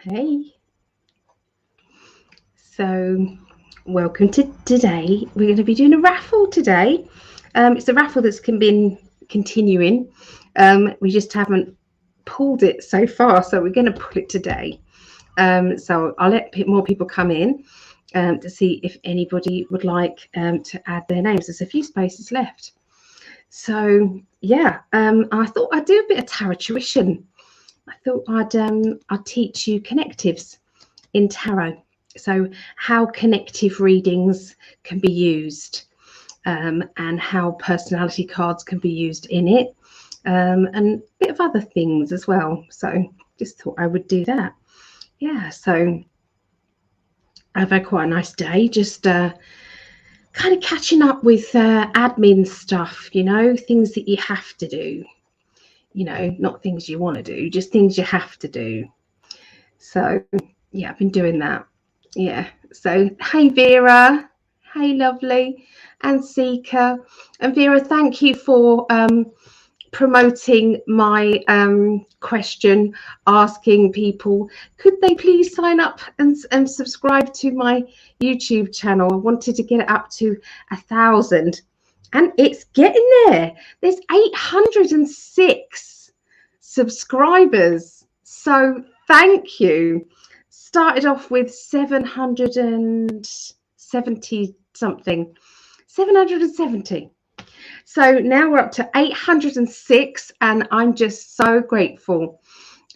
Hey, so welcome to today. We're going to be doing a raffle today. It's a raffle that's been continuing. We just haven't pulled it so far, so we're going to pull it today. So I'll let more people come in to see if anybody would like to add their names. There's a few spaces left. So yeah, I thought I'd do a bit of tarot tuition. I thought I'd teach you connectives in tarot. So how connective readings can be used, and how personality cards can be used in it, and a bit of other things as well. So just thought I would do that. Yeah, so I've had quite a nice day, just kind of catching up with admin stuff, things that you have to do, not things you want to do, just things you have to do. So yeah, I've been doing that. Yeah, so hey Vera, hey lovely, and Seeker. And Vera, thank you for promoting my question, asking people could they please sign up and subscribe to my YouTube channel. I wanted to get it up to 1,000, and it's getting there. There's 806 subscribers, so thank you. Started off with 770 something, 770. So now we're up to 806, and I'm just so grateful.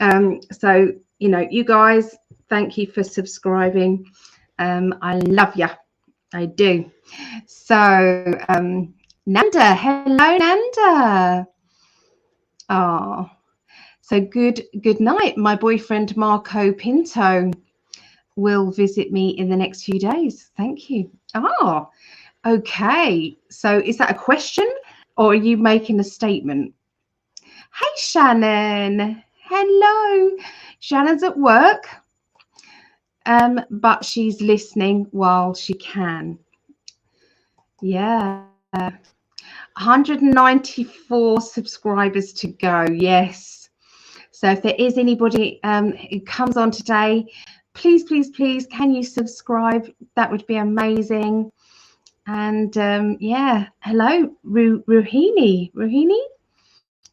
So, you guys, thank you for subscribing. I love you. I do. So, Nanda, hello, Nanda. Oh, so good night. My boyfriend, Marco Pinto, will visit me in the next few days. Thank you. Oh, okay. So is that a question or are you making a statement? Hey, Shannon. Hello. Shannon's at work, but she's listening while she can. Yeah. 194 subscribers to go. Yes. So if there is anybody who comes on today, please, can you subscribe? That would be amazing. And yeah, hello, Ruhini.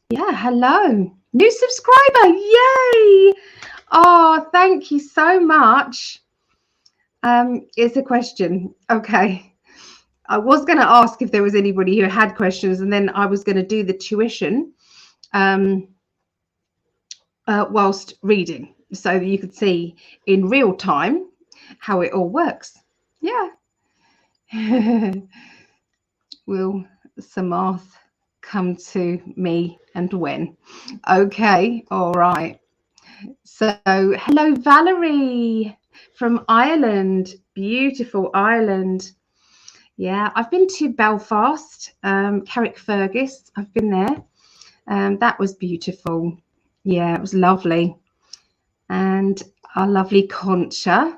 Yeah, hello. New subscriber. Yay. Oh, thank you so much. It's a question. Okay. I was going to ask if there was anybody who had questions, and then I was going to do the tuition whilst reading, so that you could see in real time how it all works. Yeah. Will Samarth come to me and when? Okay, all right. So hello, Valerie from Ireland. Beautiful Ireland. Yeah, I've been to Belfast, Carrickfergus. I've been there. That was beautiful. Yeah, it was lovely. And our lovely Concha.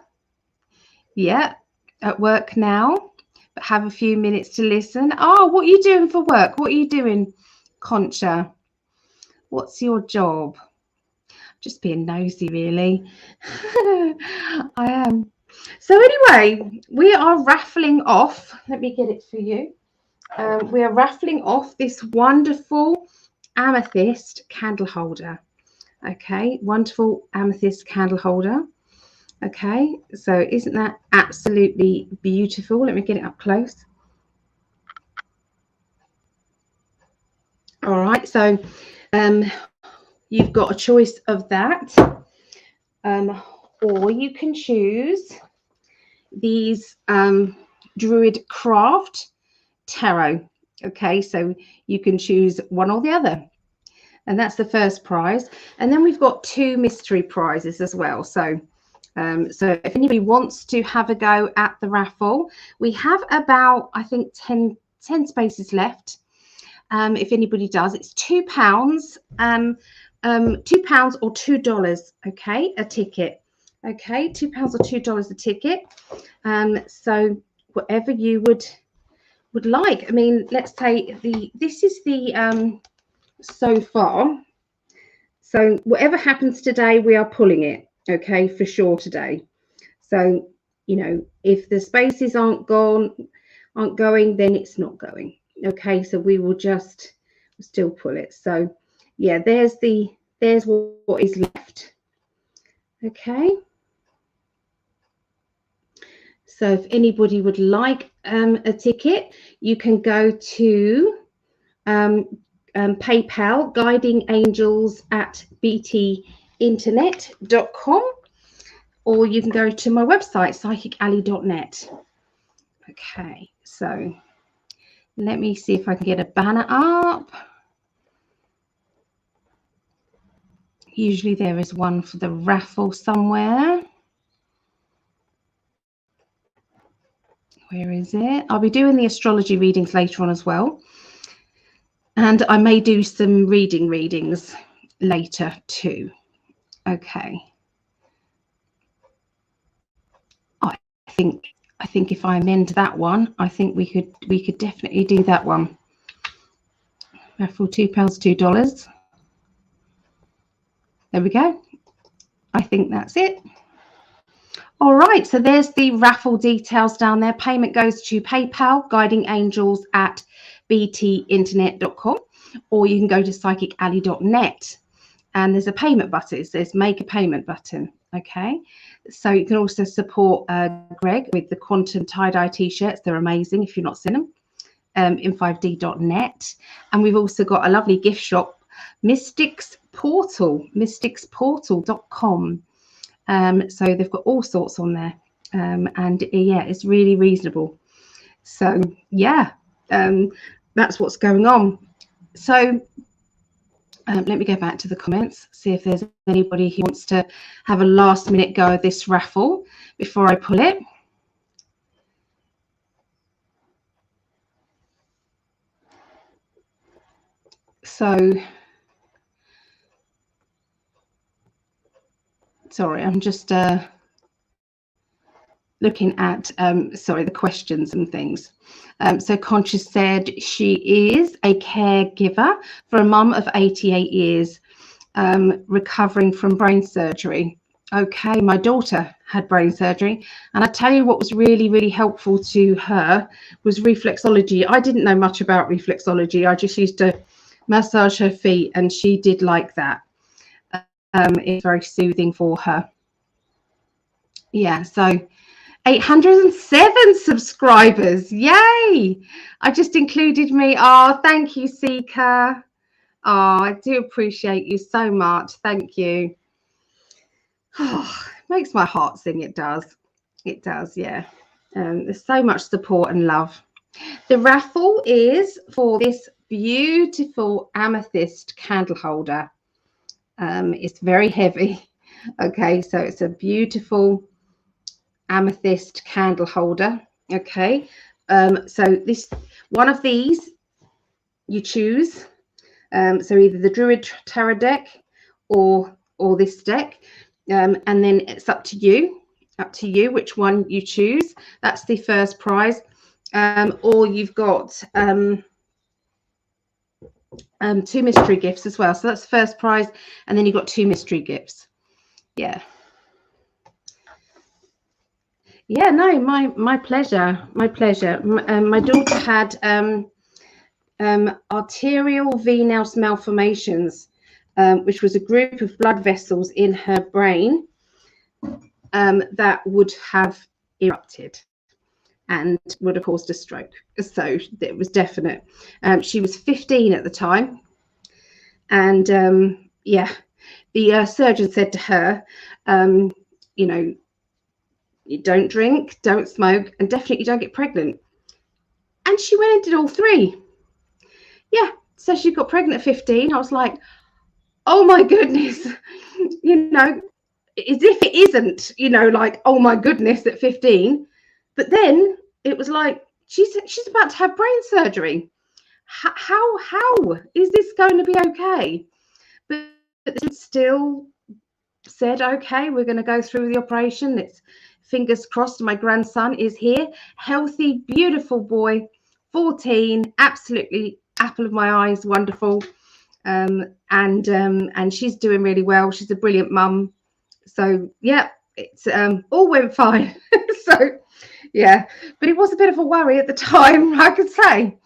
Yeah, at work now, but have a few minutes to listen. Oh, what are you doing for work? What are you doing, Concha? What's your job? Just being nosy, really. I am. So anyway, we are raffling off. Let me get it for you. We are raffling off this wonderful amethyst candle holder. Okay, wonderful amethyst candle holder. Okay, so isn't that absolutely beautiful? Let me get it up close. All right, so you've got a choice of that, or you can choose these Druid Craft Tarot. Okay, so you can choose one or the other, and that's the first prize. And then we've got 2 mystery prizes as well. So so if anybody wants to have a go at the raffle, we have about, I think, 10 spaces left. If anybody does, it's £2, £2 or $2, okay, a ticket. Okay, £2 or $2 a ticket. So whatever you would like. I mean, let's say this is the so far. So whatever happens today, we are pulling it. okay, for sure today. So, you know, if the spaces aren't going, then it's not going. Okay, so we will just still pull it. So yeah, there's what is left. Okay. So if anybody would like a ticket, you can go to PayPal, guidingangels@btinternet.com, or you can go to my website, psychically.net. Okay, so let me see if I can get a banner up. Usually there is one for the raffle somewhere. Where is it? I'll be doing the astrology readings later on as well. And I may do some readings later too. Okay. I think if I amend that one, I think we could definitely do that one. Raffle £2, $2. There we go. I think that's it. All right, so there's the raffle details down there. Payment goes to PayPal, guidingangels@btinternet.com, or you can go to psychically.net, and there's a payment button. It says make a payment button. Okay, so you can also support Greg with the quantum tie-dye t-shirts. They're amazing if you've not seen them. In 5d.net, and we've also got a lovely gift shop, mysticsportal.com. So they've got all sorts on there, and yeah, it's really reasonable. So yeah, that's what's going on. So let me go back to the comments, see if there's anybody who wants to have a last minute go of this raffle before I pull it. So sorry, I'm just looking at the questions and things. So Conscious said she is a caregiver for a mum of 88 years, recovering from brain surgery. Okay, my daughter had brain surgery, and I tell you what was really, really helpful to her was reflexology. I didn't know much about reflexology. I just used to massage her feet, and she did like that. It's very soothing for her. Yeah, so 807 subscribers. Yay! I just included me. Oh, thank you, Seeker. Oh, I do appreciate you so much. Thank you. Oh, makes my heart sing. It does. It does, yeah. There's so much support and love. The raffle is for this beautiful amethyst candle holder. It's very heavy. Okay, so it's a beautiful amethyst candle holder. Okay, so this one of these you choose. So either the Druid Tarot deck or this deck, and then it's up to you which one you choose. That's the first prize. Or you've got 2 mystery gifts as well. So that's the first prize, and then you've got 2 mystery gifts. Yeah. Yeah, no, my pleasure. My pleasure. My daughter had arterial venous malformations, which was a group of blood vessels in her brain that would have erupted and would have caused a stroke. So it was definite. She was 15 at the time, and yeah, the surgeon said to her, you know, you don't drink, don't smoke, and definitely don't get pregnant. And she went and did all 3. Yeah, so she got pregnant at 15. I was like, oh my goodness, you know, as if it isn't, you know, like, oh my goodness, at 15. But then it was like, she's about to have brain surgery. How is this going to be okay? But still said, okay, we're going to go through the operation. It's fingers crossed. My grandson is here, healthy, beautiful boy, 14, absolutely apple of my eyes, wonderful. And she's doing really well. She's a brilliant mum. So yeah, it's all went fine. So yeah, but it was a bit of a worry at the time, I could say.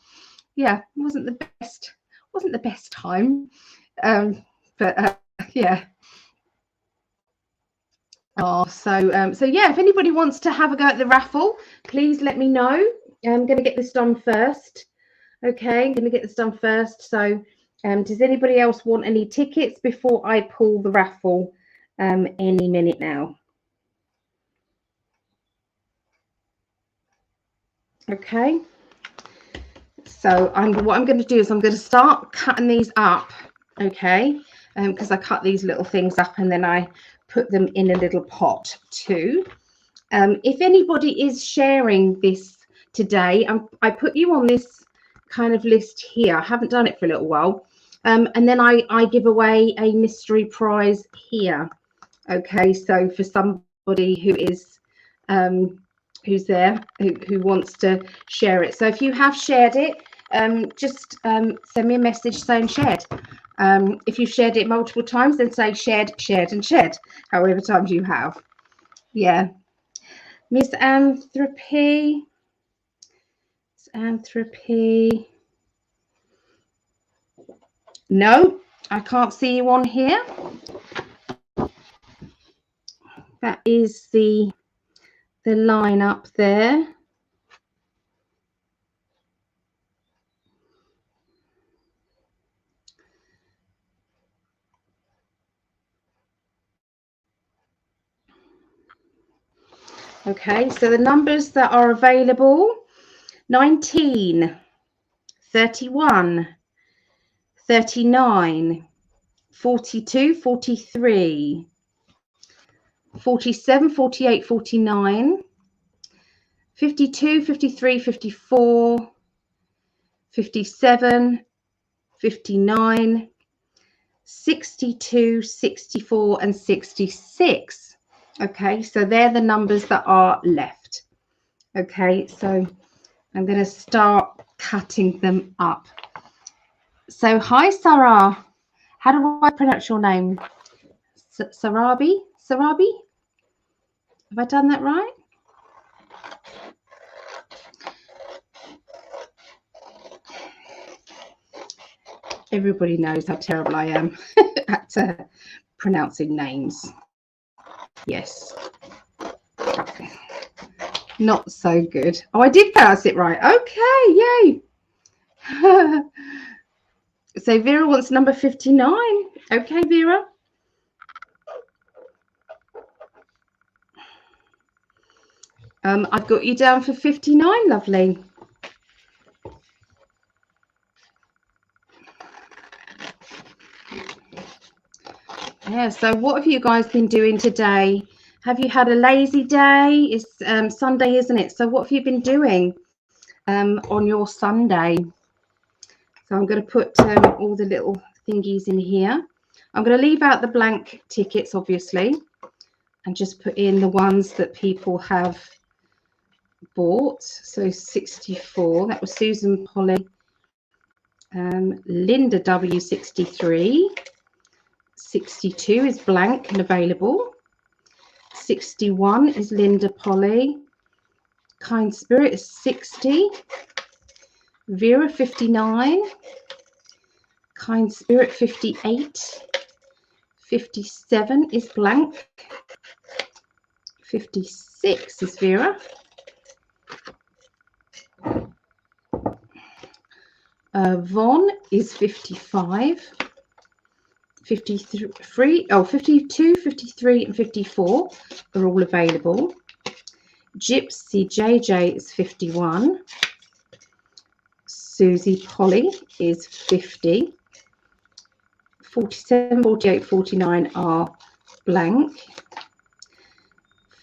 Yeah, it wasn't the best time. But yeah. Oh, so yeah, if anybody wants to have a go at the raffle, please let me know. I'm going to get this done first. Okay, I'm going to get this done first. So does anybody else want any tickets before I pull the raffle any minute now? Okay. So what I'm going to do is I'm going to start cutting these up, okay, because I cut these little things up and then I put them in a little pot too. If anybody is sharing this today, I put you on this kind of list here. I haven't done it for a little while. And then I give away a mystery prize here. Okay, so for somebody who is who's there, who wants to share it. So if you have shared it, just send me a message saying shared. If you've shared it multiple times, then say shared, shared, and shared, however times you have. Yeah. Miss Anthropy. No, I can't see you on here. That is the line up there. Okay, so the numbers that are available: 19, 31, 39, 42, 43, 47, 48, 49, 52, 53, 54, 57, 59, 62, 64, and 66. Okay, so they're the numbers that are left. Okay, so I'm going to start cutting them up. So hi, Sarah. How do I pronounce your name? Sarabi? Sarabi? Have I done that right? Everybody knows how terrible I am at pronouncing names. Yes. Not so good. Oh, I did pronounce it right. Okay, yay. So Vera wants number 59. Okay, Vera. I've got you down for 59, lovely. Yeah, so what have you guys been doing today? Have you had a lazy day? It's Sunday, isn't it? So what have you been doing on your Sunday? So I'm going to put all the little thingies in here. I'm going to leave out the blank tickets, obviously, and just put in the ones that people have bought. So 64, that was Susan Polly, Linda W 63, 62 is blank and available, 61 is Linda Polly, Kind Spirit is 60, Vera 59, Kind Spirit 58, 57 is blank, 56 is Vera, Von is 55, 53, oh, 52, 53, and 54 are all available. Gypsy JJ is 51. Susie Polly is 50. 47, 48, 49 are blank.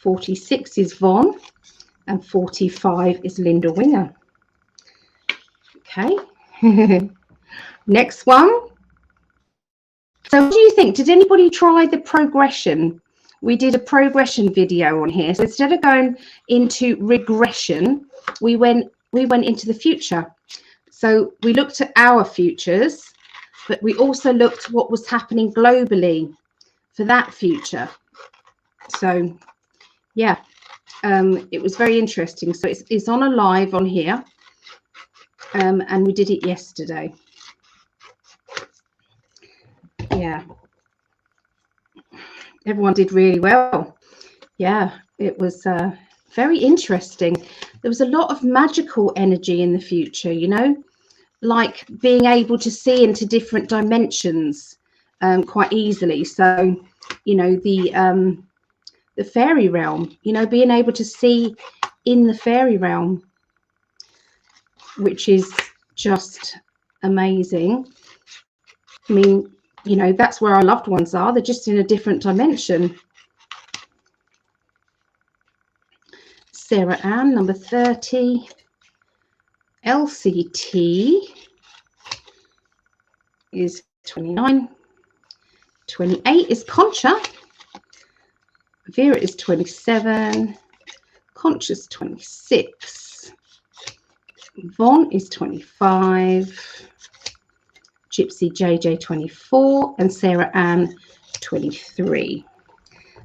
46 is Von. And 45 is Linda Winger. Okay. Next one. So what do you think? Did anybody try the progression? We did a progression video on here. So instead of going into regression, we went into the future. So we looked at our futures, but we also looked at what was happening globally for that future. So yeah, it was very interesting. So it's on a live on here, and we did it yesterday. Yeah, everyone did really well. Yeah, it was very interesting. There was a lot of magical energy in the future, you know, like being able to see into different dimensions quite easily. So, you know, the fairy realm, you know, being able to see in the fairy realm, which is just amazing. I mean, you know, that's where our loved ones are. They're just in a different dimension. Sarah Ann, number 30. LCT is 29. 28 is Concha. Vera is 27. Concha's 26. Von is 25. Gypsy JJ 24. And Sarah Ann 23.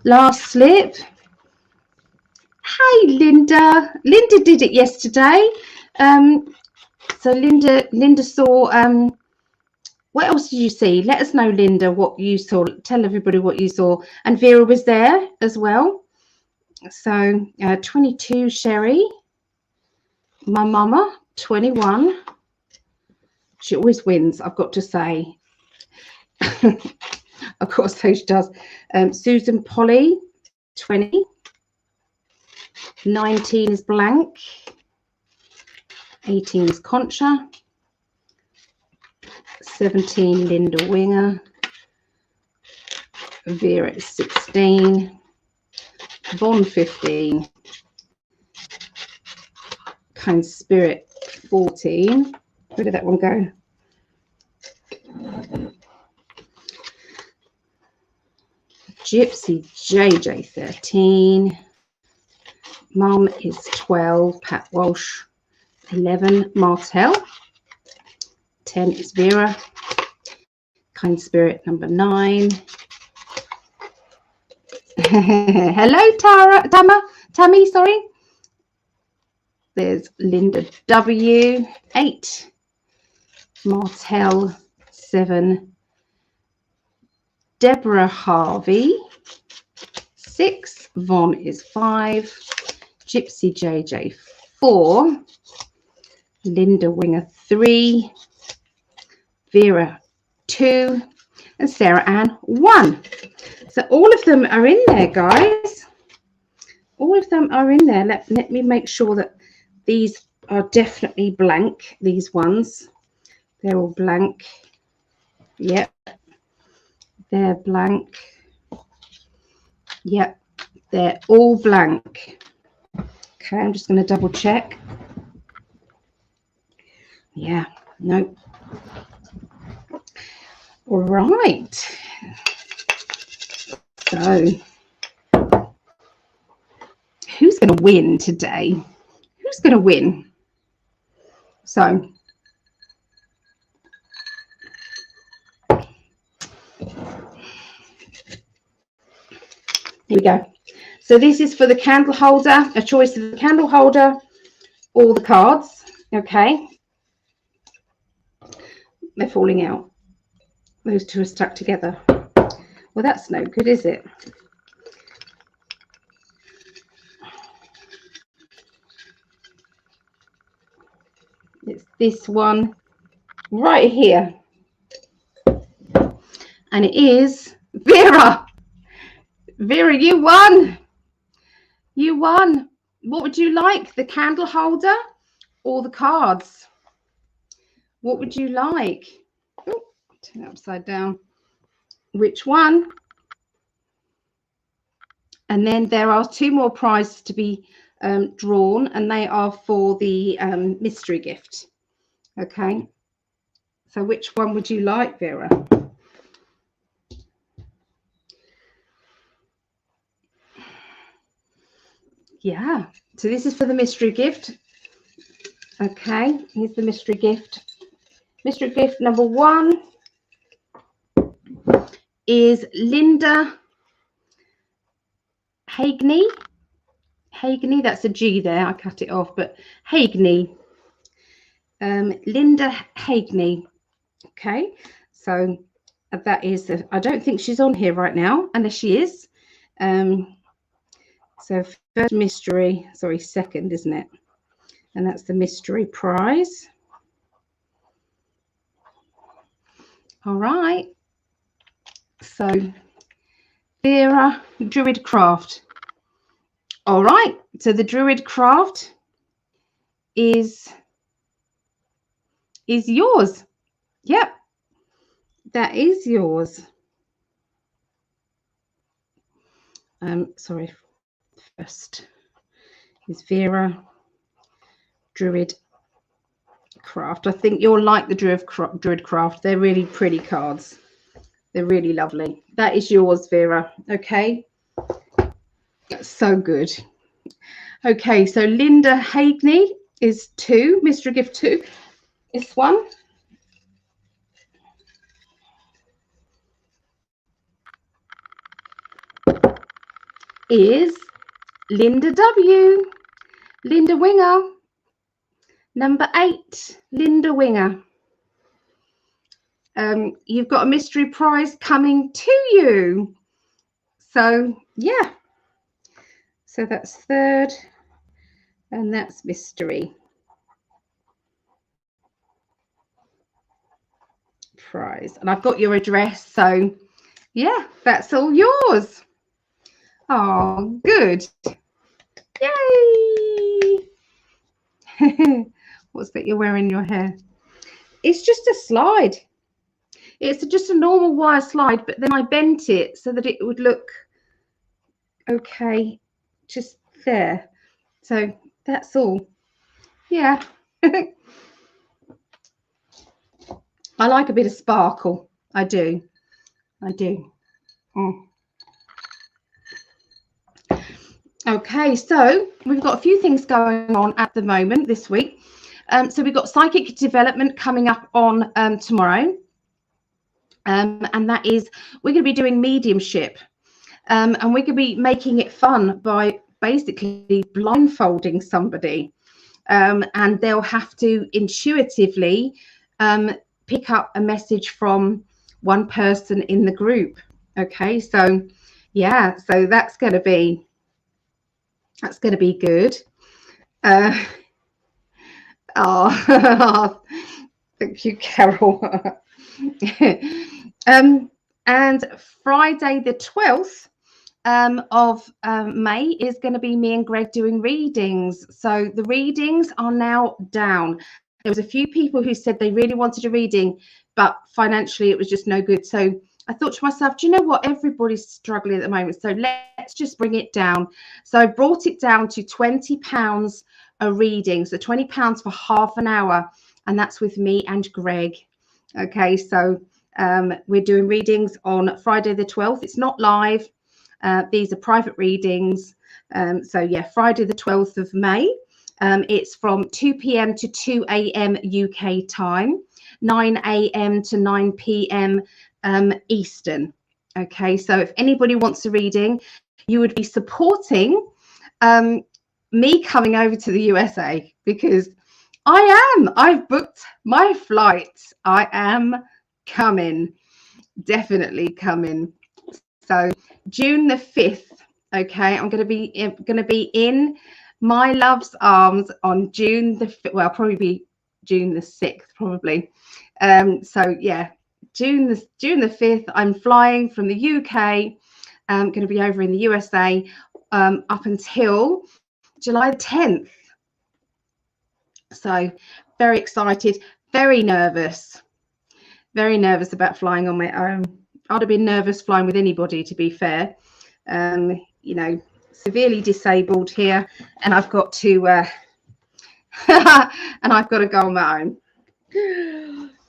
Last slip. Hey, Linda. Linda did it yesterday. So Linda saw, what else did you see? Let us know, Linda, what you saw. Tell everybody what you saw. And Vera was there as well. So 22, Sherry. My mama, 21. She always wins, I've got to say. Of course, so she does. Susan Polly, 20. 19 is Blank. 18 is Concha. 17, Linda Winger. Vera is 16. Von 15. Kind Spirit 14. Where did that one go? Gypsy JJ 13. Mum is 12. Pat Walsh 11. Martel 10 is Vera. Kind Spirit number 9. Hello, Tammy, sorry. There's Linda W, 8. Martel, 7. Deborah Harvey, 6. Von is 5. Gypsy JJ, 4. Linda Winger, 3. Vera, 2. And Sarah Ann, 1. So all of them are in there, guys. All of them are in there. Let me make sure that these are definitely blank, these ones. They're all blank. Yep. They're blank. Yep. They're all blank. Okay, I'm just going to double check. Yeah. Nope. All right. So, who's going to win today? Who's going to win? So, here we go. So this is for the candle holder, a choice of the candle holder or the cards. Okay. They're falling out. Those two are stuck together. Well, that's no good, is it? It's this one right here. And it is Vera. Vera, you won. You won. What would you like? The candle holder or the cards? What would you like? Oh, turn it upside down. Which one? And then there are 2 more prizes to be drawn, and they are for the mystery gift. Okay. So which one would you like, Vera? Yeah. So this is for the mystery gift. Okay. Here's the mystery gift. Mystery gift number 1 is Linda Hagney. That's a G there. I cut it off, but Hagney. Linda Hagney. Okay, so that is. I don't think she's on here right now, unless she is. So first mystery. Sorry, second, isn't it? And that's the mystery prize. All right. So Vera Druid Craft. All right. So the Druid Craft is yours. Yep. That is yours. Sorry. First is Vera Druid Craft. I think you'll like the Druid Craft. They're really pretty cards. They're really lovely. That is yours, Vera. Okay. That's so good. Okay, so Linda Hagney is 2. Mystery gift 2. This one. Is Linda W. Linda Winger. Number 8, Linda Winger. You've got a mystery prize coming to you. So, yeah. So that's third, and that's mystery prize. And I've got your address, so, yeah, that's all yours. Oh, good. Yay! What's that you're wearing in your hair? It's just a slide. It's just a normal wire slide, but then I bent it so that it would look okay just there. So that's all. Yeah. I like a bit of sparkle. I do. Okay, so we've got a few things going on at the moment this week. So we've got psychic development coming up on tomorrow. And that is, we're going to be doing mediumship. And we're going to be making it fun by basically blindfolding somebody. And they'll have to intuitively pick up a message from one person in the group. Okay, so yeah, so that's going to be good. Oh, thank you, Carol. And Friday the 12th of May is going to be me and Greg doing readings. So the readings are now down. There was a few people who said they really wanted a reading, but financially it was just no good. So I thought to myself, do you know what? Everybody's struggling at the moment, so let's just bring it down. So I brought it down to £20 a reading, so £20 for half an hour, and that's with me and Greg. Okay, so we're doing readings on Friday the 12th. It's not live. These are private readings. So yeah, Friday the 12th of May. It's from 2 p.m. to 2 a.m. UK time, 9 a.m. to 9 p.m. Eastern. Okay, so if anybody wants a reading, you would be supporting me coming over to the USA, because I've booked my flight. I am coming, definitely coming. So June the 5th. Okay, I'm going to be in my love's arms on June the 5th. Well, probably be June the 6th, probably. So yeah, June the 5th. I'm flying from the UK. I'm going to be over in the USA up until July 10th. So very excited, very nervous about flying on my own. I'd have been nervous flying with anybody, to be fair. You know, severely disabled here, and I've got to go on my own.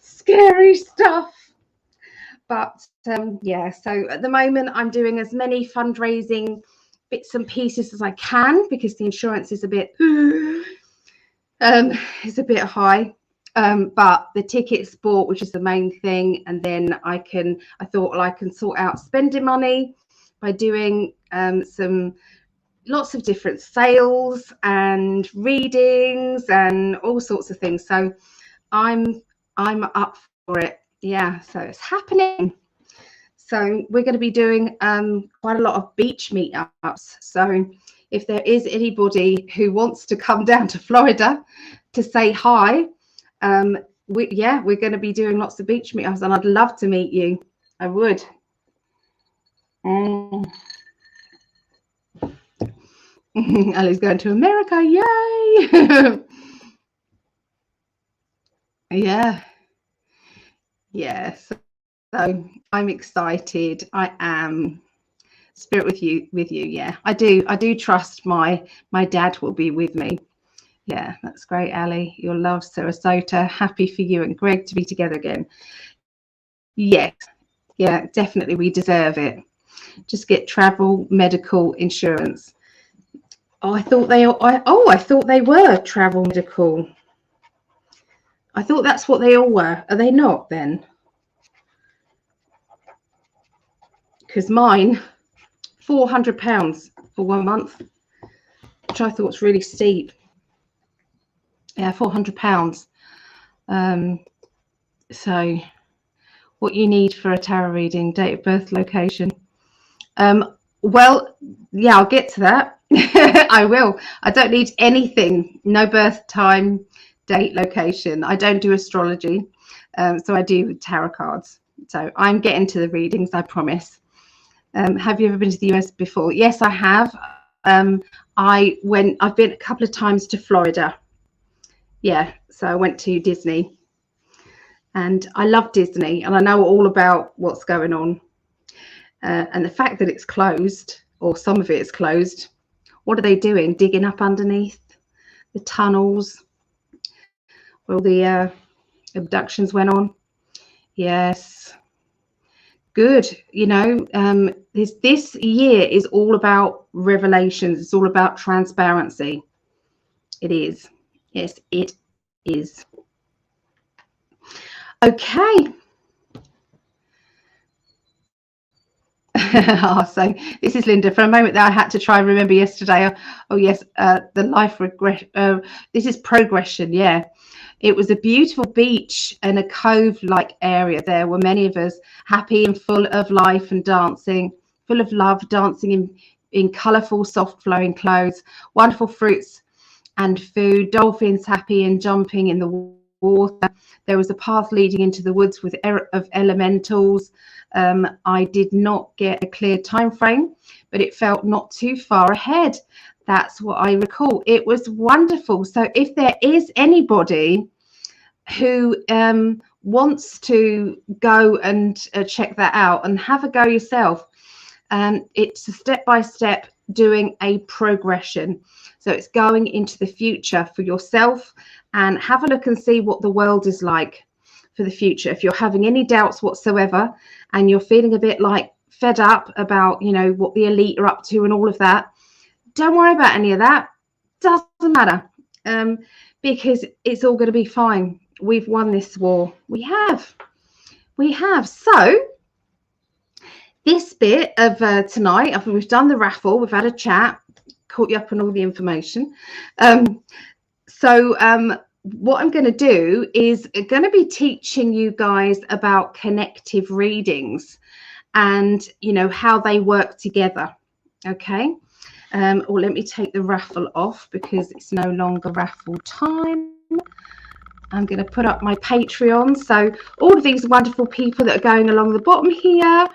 Scary stuff. But yeah, so at the moment I'm doing as many fundraising bits and pieces as I can, because the insurance is a bit high. But the tickets bought, which is the main thing, and then I thought, well, I can sort out spending money by doing some lots of different sales and readings and all sorts of things. So I'm up for it. Yeah, so it's happening. So we're going to be doing quite a lot of beach meetups. So if there is anybody who wants to come down to Florida to say hi, we're going to be doing lots of beach meetups, and I'd love to meet you. I would. Ellie's going to America. Yay! Yeah. So I'm excited. I am. Spirit with you. Yeah, I do trust my dad will be with me. Yeah, that's great, Ali. Your love, Sarasota. Happy for you and Greg to be together again. Yes, yeah, definitely. We deserve it. Just get travel, medical insurance. Oh, I thought they were travel, medical. I thought that's what they all were. Are they not then? Because mine, £400 for 1 month, which I thought was really steep. Yeah, £400. So what you need for a tarot reading, date of birth, location. Well, yeah, I'll get to that. I will. I don't need anything. No birth time, date, location. I don't do astrology. So I do tarot cards. So I'm getting to the readings, I promise. Have you ever been to the US before? Yes, I have. I've been a couple of times to Florida. Yeah, so I went to Disney, and I love Disney, and I know all about what's going on. And the fact that it's closed, or some of it is closed, what are they doing? Digging up underneath the tunnels where all the abductions went on? Yes. Good. You know, this year is all about revelations. It's all about transparency. It is. Yes, it is. Okay. So this is Linda. For a moment there, I had to try and remember yesterday. Oh yes, the life regret. This is progression. Yeah, it was a beautiful beach and a cove-like area. There were many of us happy and full of life and dancing, full of love, dancing in colourful, soft-flowing clothes, wonderful fruits and food, dolphins happy and jumping in the water. There was a path leading into the woods of elementals. I did not get a clear time frame, but it felt not too far ahead. That's what I recall. It was wonderful. So if there is anybody who wants to go and check that out and have a go yourself, it's a step-by-step doing a progression. So it's going into the future for yourself, and have a look and see what the world is like for the future. If you're having any doubts whatsoever and you're feeling a bit like fed up about, you know, what the elite are up to and all of that, don't worry about any of that. Doesn't matter, because it's all going to be fine. We've won this war. We have. So this bit of tonight, after we've done the raffle, we've had a chat, caught you up on all the information. What I'm going to do is going to be teaching you guys about connective readings and, you know, how they work together. Okay. Or let me take the raffle off because it's no longer raffle time. I'm going to put up my Patreon. So all of these wonderful people that are going along the bottom here,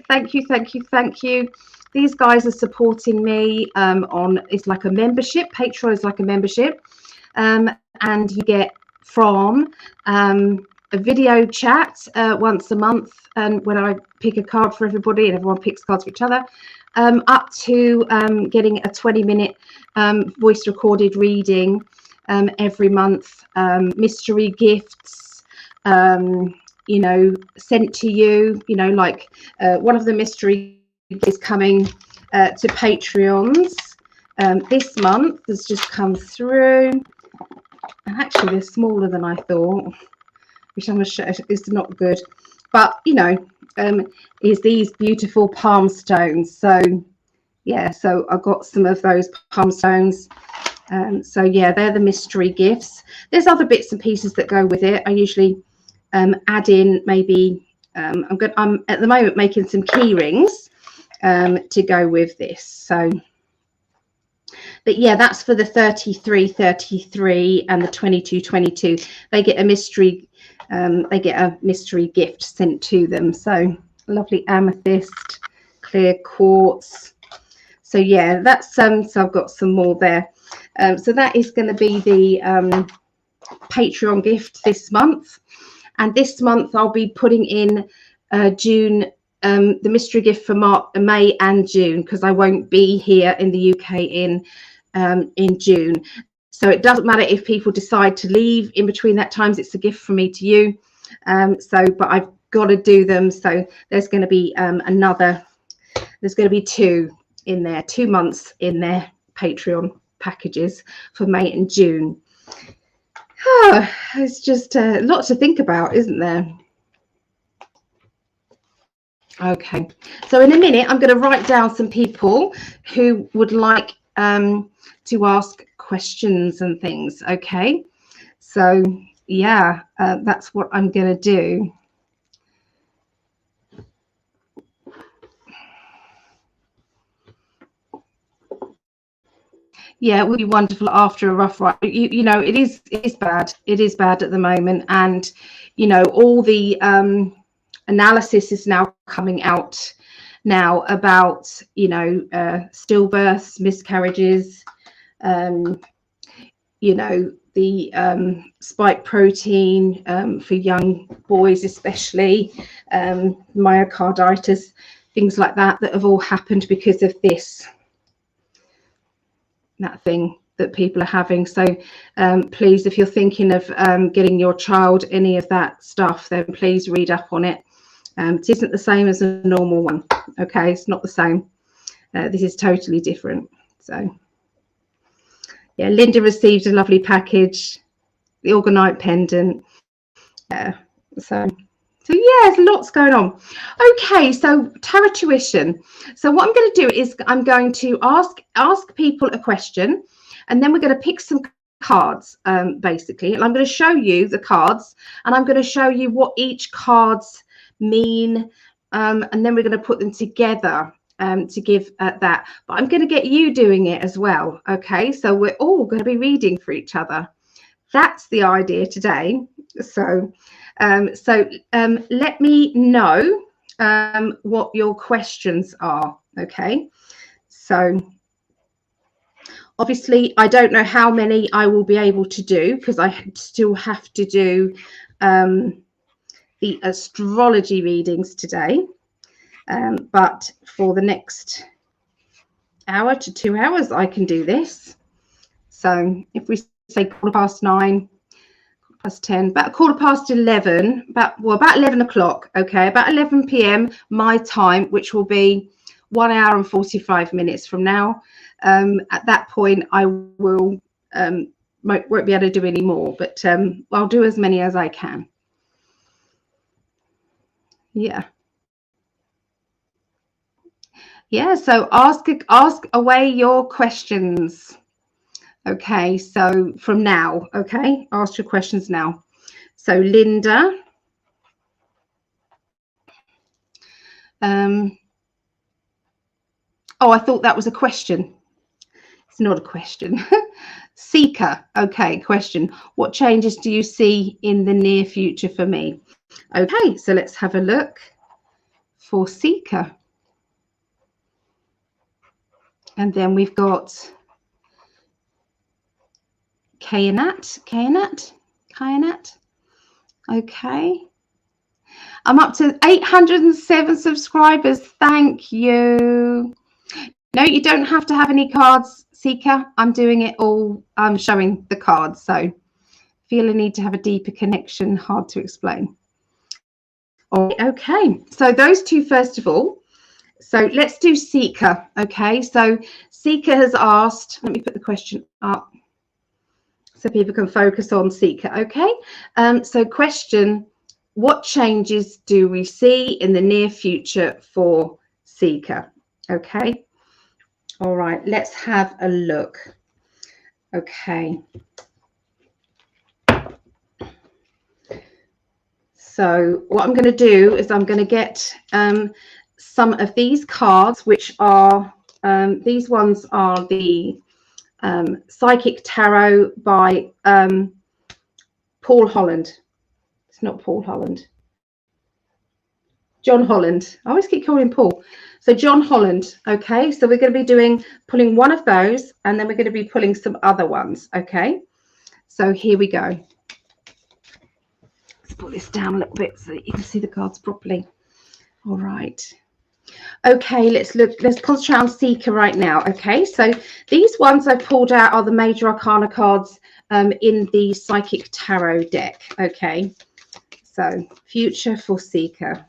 thank you. These guys are supporting me on, it's like a membership. Patreon is like a membership. And you get from a video chat once a month, and when I pick a card for everybody and everyone picks cards for each other, up to getting a 20-minute voice recorded reading every month, mystery gifts, you know, sent to you, you know, like one of the mystery is coming to Patreons this month has just come through. And actually they're smaller than I thought, which I'm sure is not good, but you know, is these beautiful palm stones. So yeah, so I got some of those palm stones. So yeah, they're the mystery gifts. There's other bits and pieces that go with it. I usually add in maybe I'm at the moment making some key rings to go with this. So, but yeah, that's for the 33 and the 22. They get a mystery gift sent to them. So lovely amethyst, clear quartz. So yeah, that's so I've got some more there. So that is going to be the Patreon gift this month. And this month I'll be putting in June, the mystery gift for May and June, because I won't be here in the UK in June. So it doesn't matter if people decide to leave in between that times. It's a gift from me to you. But I've got to do them. So there's going to be there's going to be 2 in there, 2 months in their Patreon packages for May and June. Oh, it's just a lot to think about, isn't there? Okay, so in a minute I'm going to write down some people who would like to ask questions and things. Okay, so yeah, that's what I'm going to do. Yeah, it would be wonderful after a rough ride. You know, it is bad. It is bad at the moment, and you know, all the analysis is now coming out now about, you know, stillbirths, miscarriages, you know, the spike protein for young boys especially, myocarditis, things like that have all happened because of that thing that people are having. So please, if you're thinking of getting your child any of that stuff, then please read up on it. It isn't the same as a normal one. Okay, it's not the same. This is totally different. So yeah, Linda received a lovely package, the orgonite pendant. So yeah, there's lots going on. Okay, so tarot tuition. So what I'm going to do is I'm going to ask people a question, and then we're going to pick some cards, basically, and I'm going to show you the cards, and I'm going to show you what each cards mean, and then we're going to put them together to give that. But I'm going to get you doing it as well. Okay, so we're all going to be reading for each other. That's the idea today. So let me know what your questions are. Okay, so obviously I don't know how many I will be able to do, because I still have to do the astrology readings today, but for the next hour to 2 hours I can do this. So if we say 9:15, 10, about 11:15, about 11 o'clock. Okay, about 11 p.m. my time, which will be 1 hour and 45 minutes from now. At that point I will won't be able to do any more, but I'll do as many as I can. Yeah, so ask away your questions. Okay, so from now, okay, ask your questions now. So Linda, oh, I thought that was a question. It's not a question. Seeker, okay, question. What changes do you see in the near future for me? Okay, so let's have a look for Seeker. And then we've got Kayanat. Okay. I'm up to 807 subscribers. Thank you. No, you don't have to have any cards, Seeker. I'm doing it all. I'm showing the cards. So feel a need to have a deeper connection. Hard to explain. Okay. So those two, first of all. So let's do Seeker. Okay. So Seeker has asked, let me put the question up so people can focus on Seeker. Okay. So question, what changes do we see in the near future for Seeker? Okay. All right, let's have a look. Okay. So what I'm going to do is I'm going to get some of these cards, which are, these ones are the Psychic Tarot by Paul Holland. It's not Paul Holland. John Holland. I always keep calling him Paul. So John Holland. Okay, so we're going to be pulling one of those, and then we're going to be pulling some other ones. Okay, so here we go. Let's put this down a little bit so that you can see the cards properly. All right. Okay, let's concentrate on Seeker right now. Okay, so these ones I pulled out are the Major Arcana cards in the Psychic Tarot deck. Okay, so future for Seeker.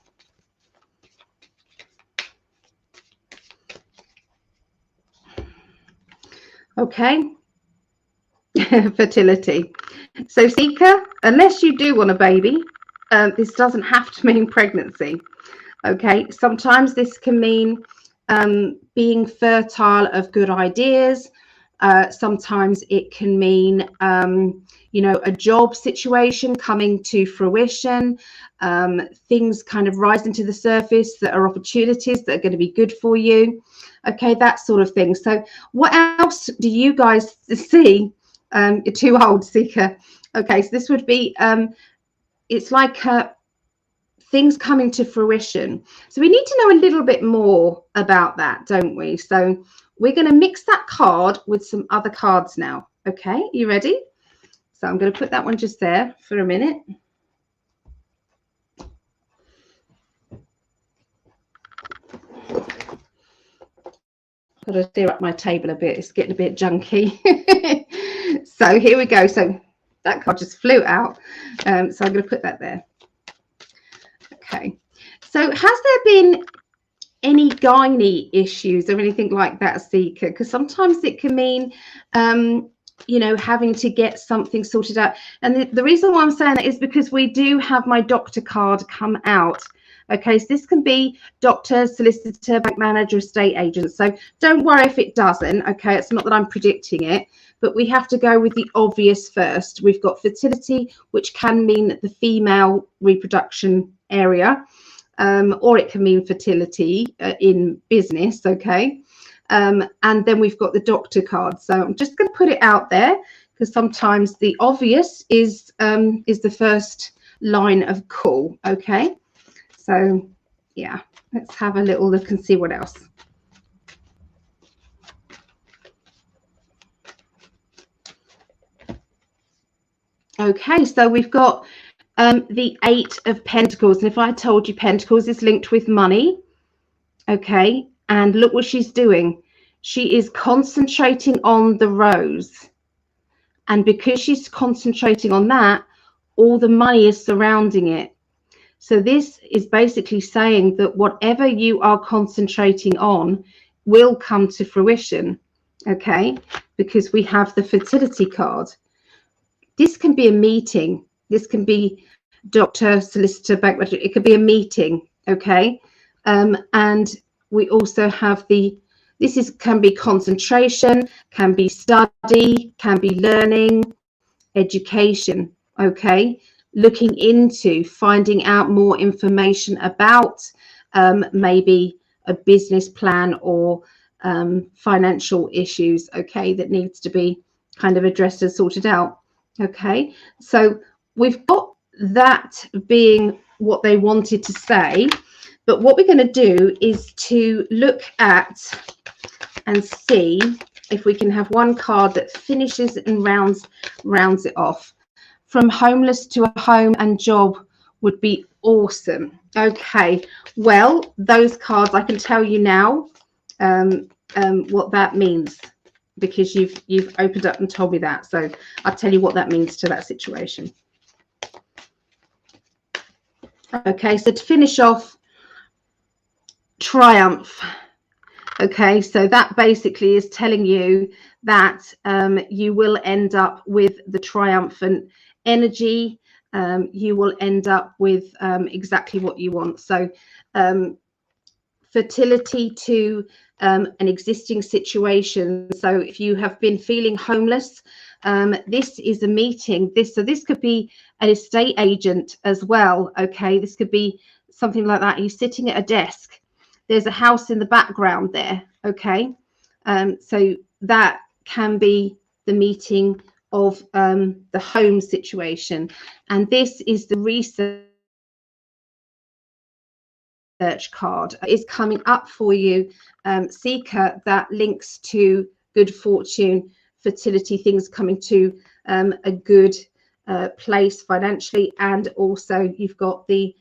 Okay, fertility. So Seeker, unless you do want a baby, this doesn't have to mean pregnancy. Okay, sometimes this can mean being fertile of good ideas. Sometimes it can mean, you know, a job situation coming to fruition, things kind of rising to the surface that are opportunities that are going to be good for you. Okay, that sort of thing. So what else do you guys see? You're too old, Seeker. Okay, so this would be, it's like things coming to fruition. So we need to know a little bit more about that, don't we? So we're going to mix that card with some other cards now. Okay, you ready? So I'm going to put that one just there for a minute. Got to clear up my table a bit. It's getting a bit junky. So here we go. So that card just flew out. So I'm going to put that there. Okay. So has there been any gynae issues or anything like that, Seeker? Because sometimes it can mean, you know, having to get something sorted out. And the reason why I'm saying that is because we do have my doctor card come out. Okay, so this can be doctor, solicitor, bank manager, estate agent. So don't worry if it doesn't. Okay, it's not that I'm predicting it, but we have to go with the obvious first. We've got fertility, which can mean the female reproduction area, or it can mean fertility in business. Okay, and then we've got the doctor card. So I'm just going to put it out there because sometimes the obvious is the first line of call. Okay. So, yeah, let's have a little look and see what else. Okay, so we've got the Eight of Pentacles. And if I told you Pentacles is linked with money, okay, and look what she's doing. She is concentrating on the rose. And because she's concentrating on that, all the money is surrounding it. So this is basically saying that whatever you are concentrating on will come to fruition, okay? Because we have the fertility card. This can be a meeting. This can be doctor, solicitor, bank manager. It could be a meeting, okay? And we also have can be concentration, can be study, can be learning, education, okay? Looking into finding out more information about maybe a business plan or financial issues, okay, that needs to be kind of addressed and sorted out. Okay, so we've got that being what they wanted to say, but what we're going to do is to look at and see if we can have one card that finishes and rounds it off. From homeless to a home and job would be awesome. Okay, well, those cards, I can tell you now what that means, because you've opened up and told me that. So I'll tell you what that means to that situation. Okay, so to finish off, triumph. Okay, so that basically is telling you that you will end up with the triumphant energy. You will end up with exactly what you want. So fertility to an existing situation. So if you have been feeling homeless, this is a meeting. So this could be an estate agent as well. Okay, this could be something like that. He's sitting at a desk. There's a house in the background there. Okay, so that can be the meeting of the home situation, and this is the research card is coming up for you, seeker, that links to good fortune, fertility, things coming to a good place financially, and also you've got the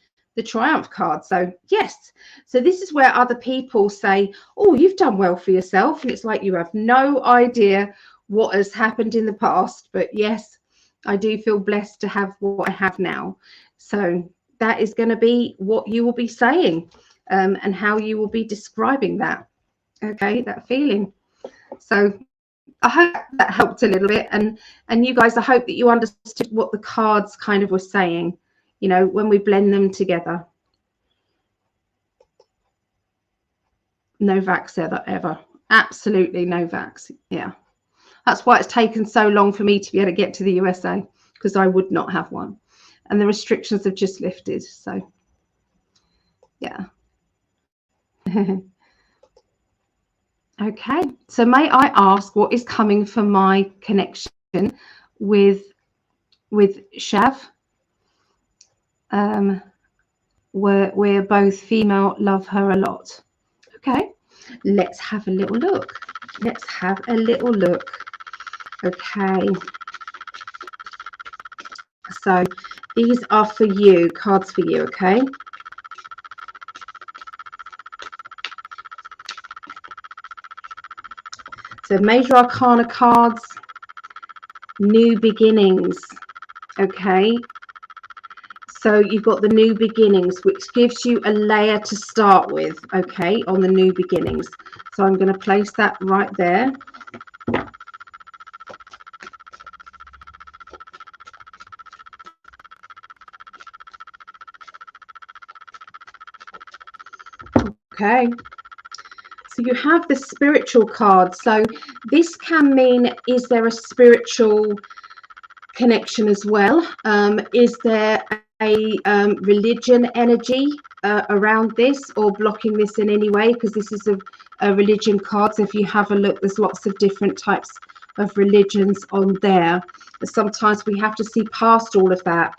triumph card. So yes, so this is where other people say, oh, you've done well for yourself, and it's like you have no idea what has happened in the past, but yes, I do feel blessed to have what I have now. So that is going to be what you will be saying, and how you will be describing that. Okay, that feeling. So I hope that helped a little bit, and you guys, I hope that you understood what the cards kind of were saying, you know, when we blend them together. No vax ever. Absolutely no vax. Yeah. That's why it's taken so long for me to be able to get to the USA, because I would not have one. And the restrictions have just lifted. So, yeah. Okay. So may I ask what is coming for my connection with Shav? We're both female, love her a lot. Okay. Let's have a little look. Let's have a little look. Okay. So these are for you, cards for you, okay? So major arcana cards, new beginnings, okay? So you've got the new beginnings, which gives you a layer to start with, okay, on the new beginnings. So I'm going to place that right there. Okay, so you have the spiritual card. So this can mean, is there a spiritual connection as well? Is there a religion energy around this, or blocking this in any way? Because this is a religion card. So if you have a look, there's lots of different types of religions on there. But sometimes we have to see past all of that.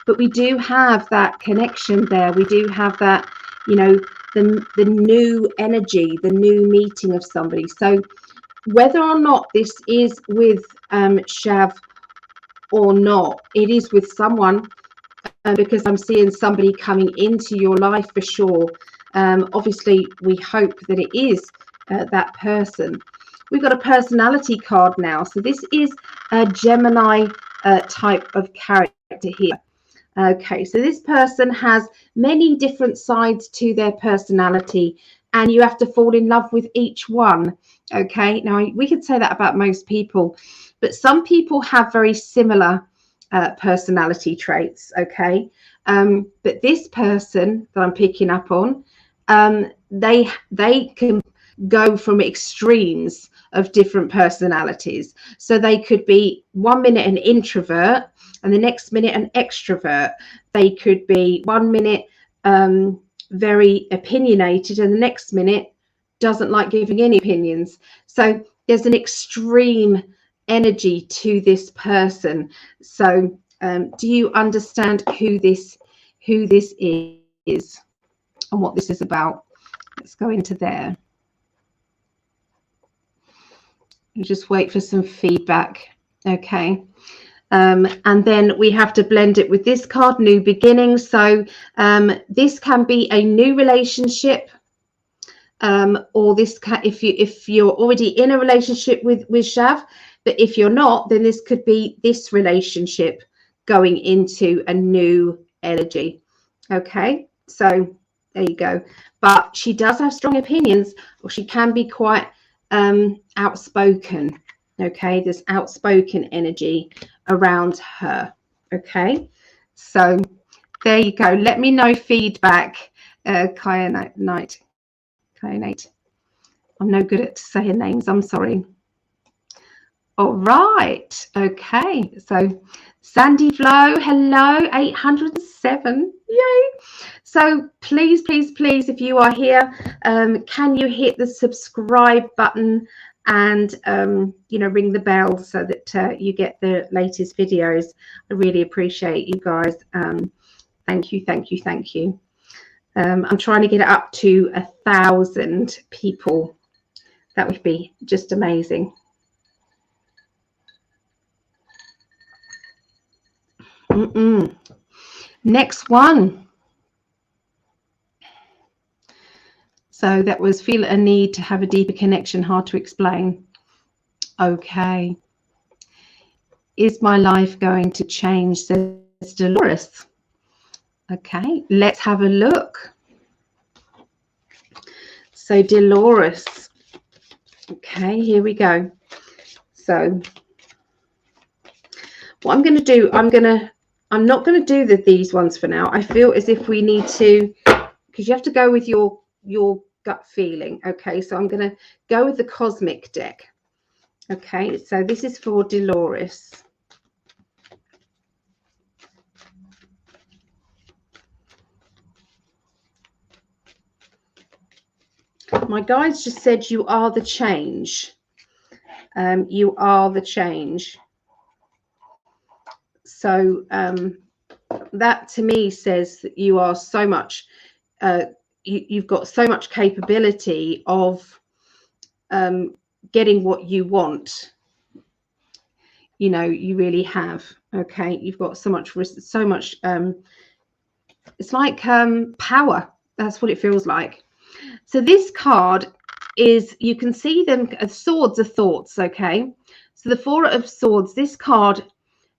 But we do have that connection there. We do have that, you know, the new energy, the new meeting of somebody. So whether or not this is with Shav or not, it is with someone, because I'm seeing somebody coming into your life for sure. Obviously, we hope that it is that person. We've got a personality card now. So this is a Gemini type of character here. Okay, so this person has many different sides to their personality, and you have to fall in love with each one. Okay, now we could say that about most people, but some people have very similar personality traits. Okay, but this person that I'm picking up on, they can go from extremes of different personalities. So they could be 1 minute an introvert and the next minute an extrovert. They could be 1 minute very opinionated and the next minute doesn't like giving any opinions. So there's an extreme energy to this person. So do you understand who this is and what this is about? Let's go into there. Just wait for some feedback. Okay. And then we have to blend it with this card, new beginnings. So this can be a new relationship, or this can, if you're already in a relationship with Shav, but if you're not, then this could be this relationship going into a new energy. Okay, so there you go. But she does have strong opinions, or she can be quite outspoken. Okay, there's outspoken energy around her. Okay, so there you go. Let me know feedback, Kaya Knight. Hi, Nate. I'm no good at saying names. I'm sorry. All right. Okay. So Sandy Flo, hello, 807. Yay. So please, please, please, if you are here, can you hit the subscribe button and, you know, ring the bell so that you get the latest videos. I really appreciate you guys. Thank you, thank you, thank you. I'm trying to get it up to 1,000 people. That would be just amazing. Next one. So that was feel a need to have a deeper connection, hard to explain. Okay. Is my life going to change, says Dolores. Okay, let's have a look. So Dolores. Okay, here we go. So what I'm going to do, I'm not going to do these ones for now. I feel as if we need to, because you have to go with your gut feeling. Okay, so I'm going to go with the cosmic deck. Okay, so this is for Dolores. My guides just said you are the change. You are the change. So that to me says that you are so much, you've got so much capability of getting what you want. You know, you really have. Okay, you've got so much, it's like power. That's what it feels like. So this card is, you can see them, swords are thoughts. Okay, so the Four of Swords, this card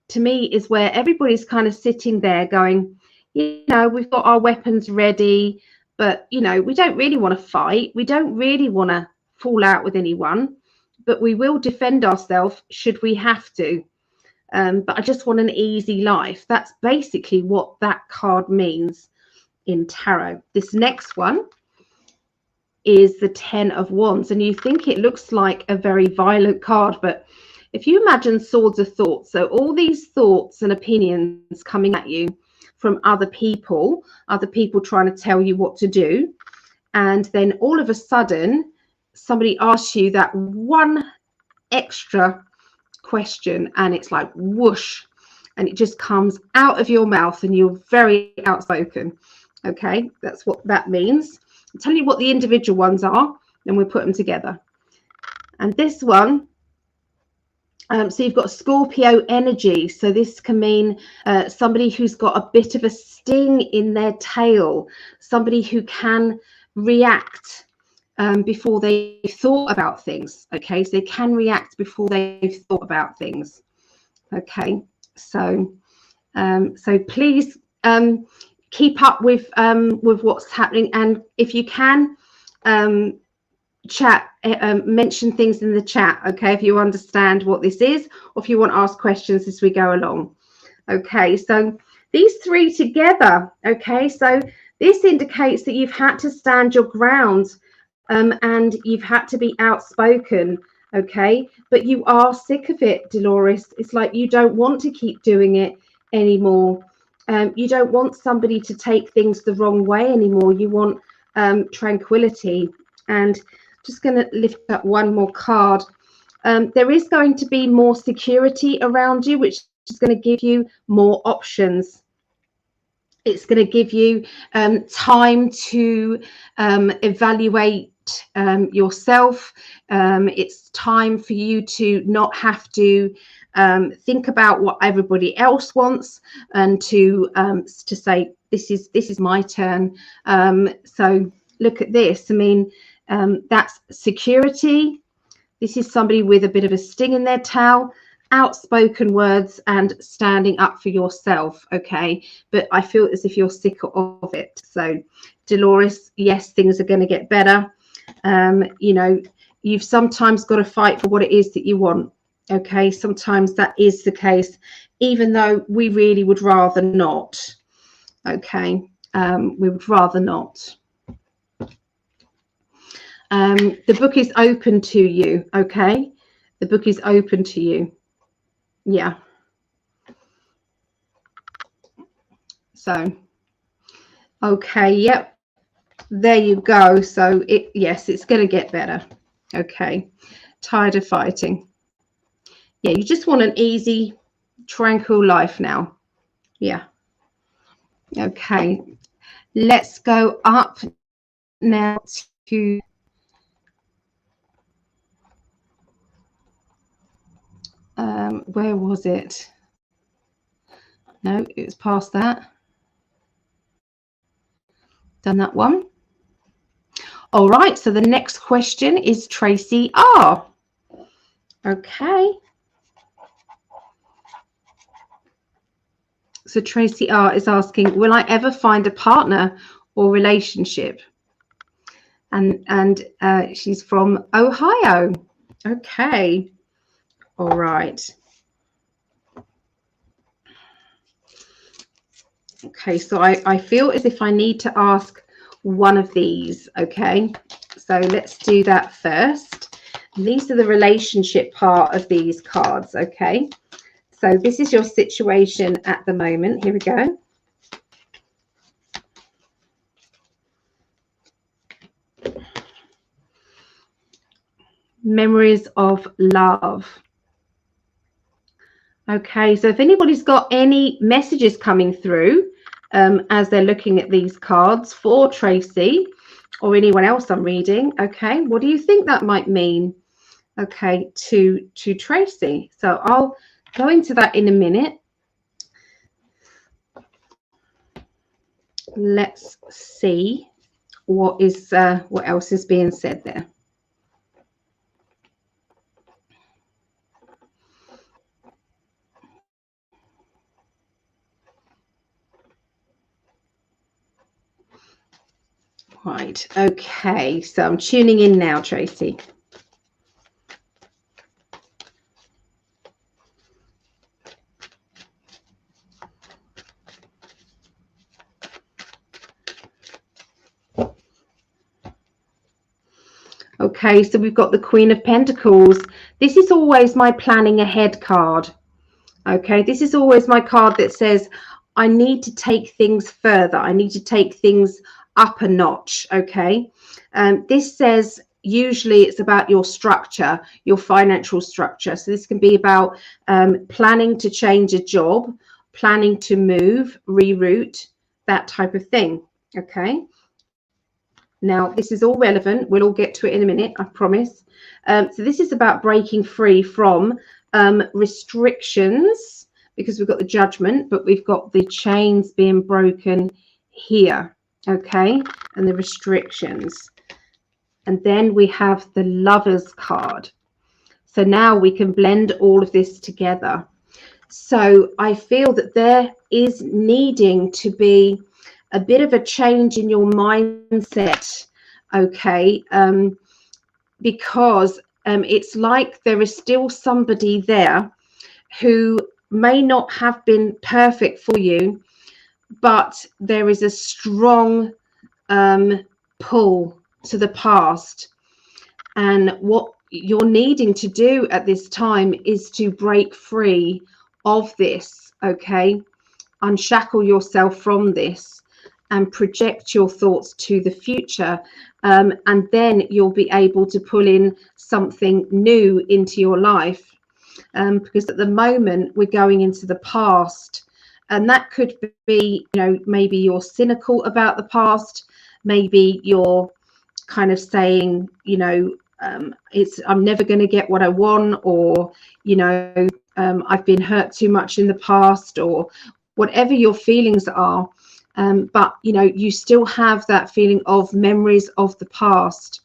to me is where everybody's kind of sitting there going, you know, we've got our weapons ready, but you know, we don't really want to fight, we don't really want to fall out with anyone, but we will defend ourselves should we have to. But I just want an easy life. That's basically what that card means in tarot. This next one is the Ten of Wands, and you think it looks like a very violent card, but if you imagine swords of thoughts, so all these thoughts and opinions coming at you from other people trying to tell you what to do, and then all of a sudden somebody asks you that one extra question and it's like whoosh, and it just comes out of your mouth and you're very outspoken. Okay, that's what that means. I'll tell you what the individual ones are, then we'll put them together. And this one, so you've got Scorpio energy. So this can mean somebody who's got a bit of a sting in their tail, somebody who can react before they've thought about things. Okay, so they can react before they've thought about things. Okay, so so please keep up with what's happening, and if you can chat, mention things in the chat. Okay, if you understand what this is, or if you want to ask questions as we go along. Okay, so these three together. Okay, so this indicates that you've had to stand your ground and you've had to be outspoken. Okay, but you are sick of it, Dolores. It's like you don't want to keep doing it anymore. You don't want somebody to take things the wrong way anymore. You want tranquility. And just going to lift up one more card. There is going to be more security around you, which is going to give you more options. It's going to give you time to evaluate yourself. It's time for you to not have to think about what everybody else wants, and to say this is my turn. So look at this. I mean, that's security. This is somebody with a bit of a sting in their tail, outspoken words, and standing up for yourself. Okay, but I feel as if you're sick of it. So Dolores, yes, things are going to get better. You know, you've sometimes got to fight for what it is that you want. Okay, sometimes that is the case, even though we really would rather not. Okay, we would rather not. The book is open to you, okay? The book is open to you. Yeah. So, okay, yep. There you go. So, yes, it's going to get better. Okay. Tired of fighting. Yeah, you just want an easy, tranquil life now. Yeah. Okay. Let's go up now to where was it? No, it was past that. Done that one. All right, so the next question is Tracy R. Okay. So Tracy R is asking, will I ever find a partner or relationship? And she's from Ohio. Okay. All right. Okay, so I feel as if I need to ask one of these. Okay, so let's do that first. These are the relationship part of these cards. Okay, so this is your situation at the moment. Here we go. Memories of love. Okay, so if anybody's got any messages coming through as they're looking at these cards for Tracy or anyone else I'm reading, okay, what do you think that might mean? Okay, to Tracy. So I'll go into that in a minute. Let's see what else is being said there. Right, okay, so I'm tuning in now, Tracy. Okay, so we've got the Queen of Pentacles. This is always my planning ahead card. Okay, this is always my card that says I need to take things further. I need to take things up a notch. Okay, this says usually it's about your structure, your financial structure. So this can be about planning to change a job, planning to move, reroute, that type of thing. Okay. Now, this is all relevant. We'll all get to it in a minute, I promise. So this is about breaking free from restrictions, because we've got the Judgment, but we've got the chains being broken here, okay, and the restrictions. And then we have the Lovers card. So now we can blend all of this together. So I feel that there is needing to be a bit of a change in your mindset, okay, because it's like there is still somebody there who may not have been perfect for you, but there is a strong pull to the past, and what you're needing to do at this time is to break free of this, okay, unshackle yourself from this and project your thoughts to the future, and then you'll be able to pull in something new into your life, because at the moment we're going into the past, and that could be, you know, maybe you're cynical about the past, maybe you're kind of saying, you know, I'm never going to get what I want, or, you know, I've been hurt too much in the past, or whatever your feelings are. But, you know, you still have that feeling of memories of the past.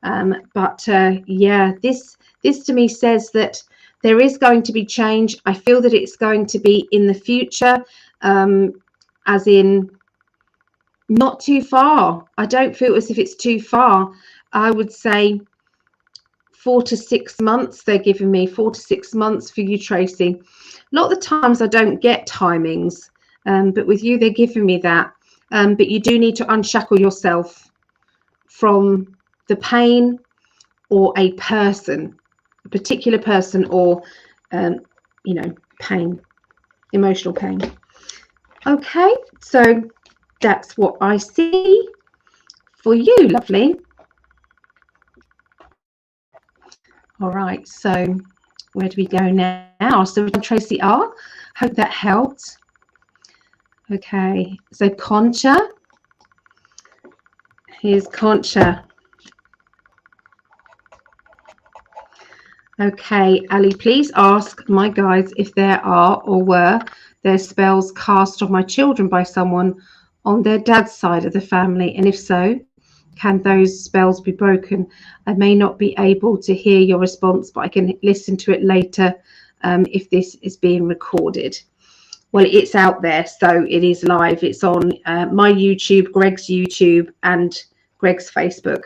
Yeah, this to me says that there is going to be change. I feel that it's going to be in the future, as in not too far. I don't feel as if it's too far. I would say 4 to 6 months. They're giving me 4 to 6 months for you, Tracy. A lot of the times I don't get timings. But with you, they're giving me that. But you do need to unshackle yourself from the pain, or a person, a particular person, or you know, pain, emotional pain. Okay, so that's what I see for you, lovely. All right, so where do we go now? So we've done Tracy R. Hope that helped. Okay, so Concha. Here's Concha. Okay, Ali, please ask my guides if there are or were there spells cast on my children by someone on their dad's side of the family, and if so, can those spells be broken? I may not be able to hear your response, but I can listen to it later if this is being recorded. Well, it's out there, so it is live. It's on my YouTube, Greg's YouTube, and Greg's Facebook.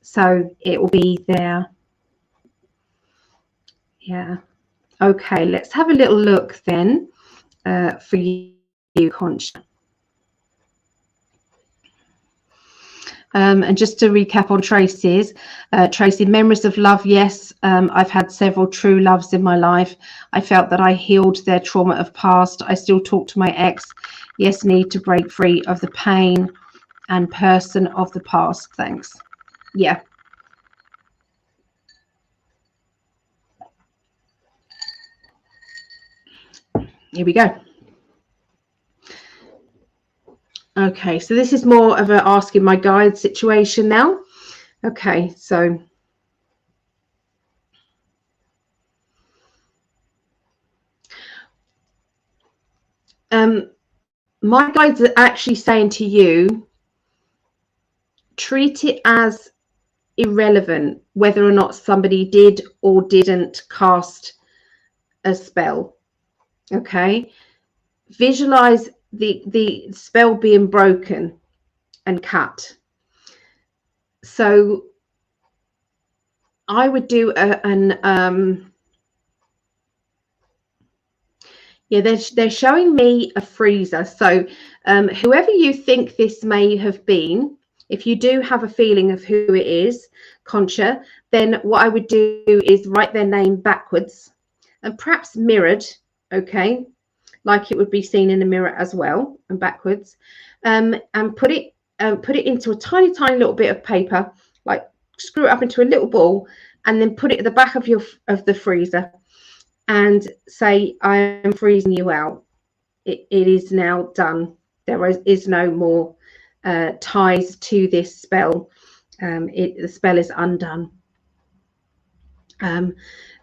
So it will be there. Yeah. Okay, let's have a little look then for you, Concha. And just to recap on Tracy's, Tracy, memories of love, yes, I've had several true loves in my life. I felt that I healed their trauma of past. I still talk to my ex. Yes, need to break free of the pain and person of the past. Thanks. Yeah. Here we go. Okay, so this is more of a asking my guide situation now. Okay, so my guides are actually saying to you, treat it as irrelevant whether or not somebody did or didn't cast a spell. Okay, visualize the spell being broken and cut. So I would do yeah, they're showing me a freezer. So whoever you think this may have been, if you do have a feeling of who it is, Concha, then what I would do is write their name backwards and perhaps mirrored, okay, like it would be seen in a mirror as well, and backwards, and put it into a tiny little bit of paper, like screw it up into a little ball, and then put it at the back of the freezer and say, I am freezing you out. It is now done. There is no more ties to this spell. The spell is undone.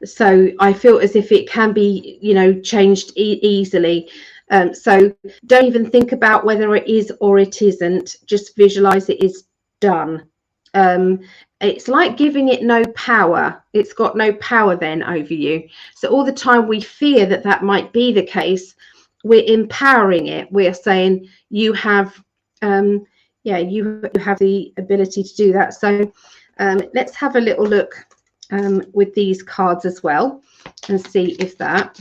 So I feel as if it can be, you know, changed easily. So don't even think about whether it is or it isn't. Just visualize it is done. It's like giving it no power. It's got no power then over you. So all the time we fear that that might be the case, we're empowering it. We're saying you have, yeah, you have the ability to do that. So let's have a little look with these cards as well and see if that.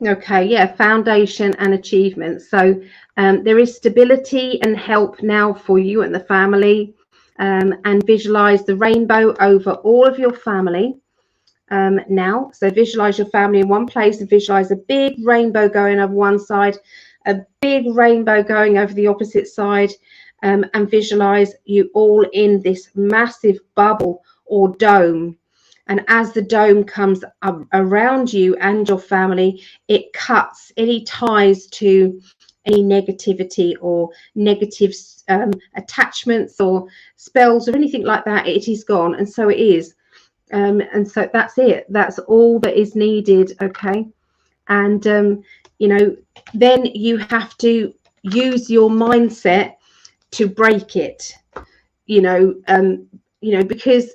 Okay, yeah, foundation and achievement. So there is stability and help now for you and the family, and visualize the rainbow over all of your family now. So visualize your family in one place and visualize a big rainbow going over one side, a big rainbow going over the opposite side, and visualize you all in this massive bubble or dome. And as the dome comes around you and your family, it cuts any ties to any negativity or negative attachments or spells or anything like that. It is gone. And so it is. And so that's it. That's all that is needed. Okay. And, you know, then you have to use your mindset to break it, you know, because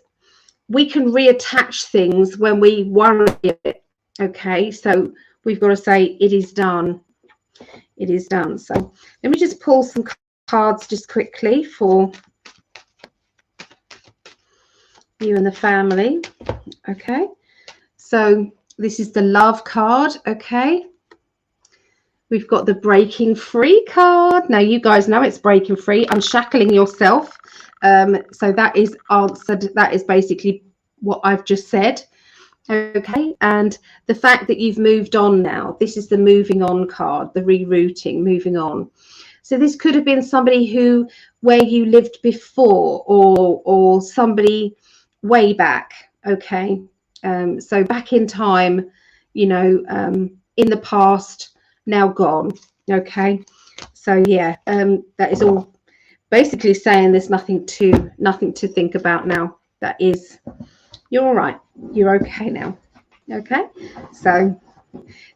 we can reattach things when we worry it. Okay, so we've got to say it is done. It is done. So let me just pull some cards just quickly for you and the family. Okay, so this is the love card. Okay, We've got the breaking free card. Now, you guys know it's breaking free. Unshackling yourself. So that is answered. That is basically what I've just said. Okay. And the fact that you've moved on now, this is the moving on card, the rerouting, moving on. So this could have been somebody where you lived before, or somebody way back. Okay. So back in time, you know, in the past, now gone. Okay. So yeah, that is all basically saying there's nothing to think about now. That is, you're all right. You're okay now. Okay. So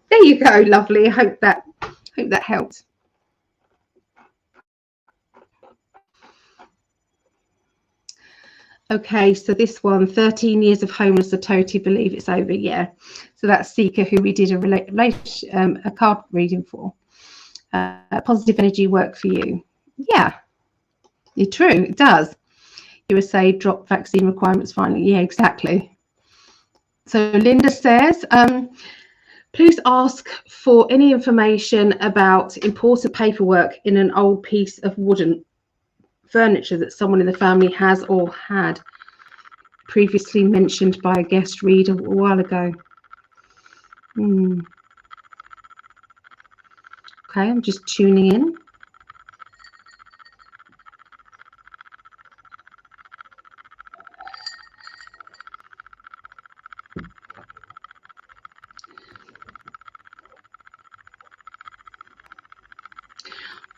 there you go. Lovely. I hope that helped. Okay, so this one, 13 years of homeless, I totally believe it's over. Yeah, so that's Seeker, who we did a card reading for. Positive energy work for you. Yeah, it's true, it does. USA drop vaccine requirements finally. Yeah, exactly. So Linda says, please ask for any information about important paperwork in an old piece of wooden furniture that someone in the family has or had previously mentioned by a guest reader a while ago. Okay, I'm just tuning in.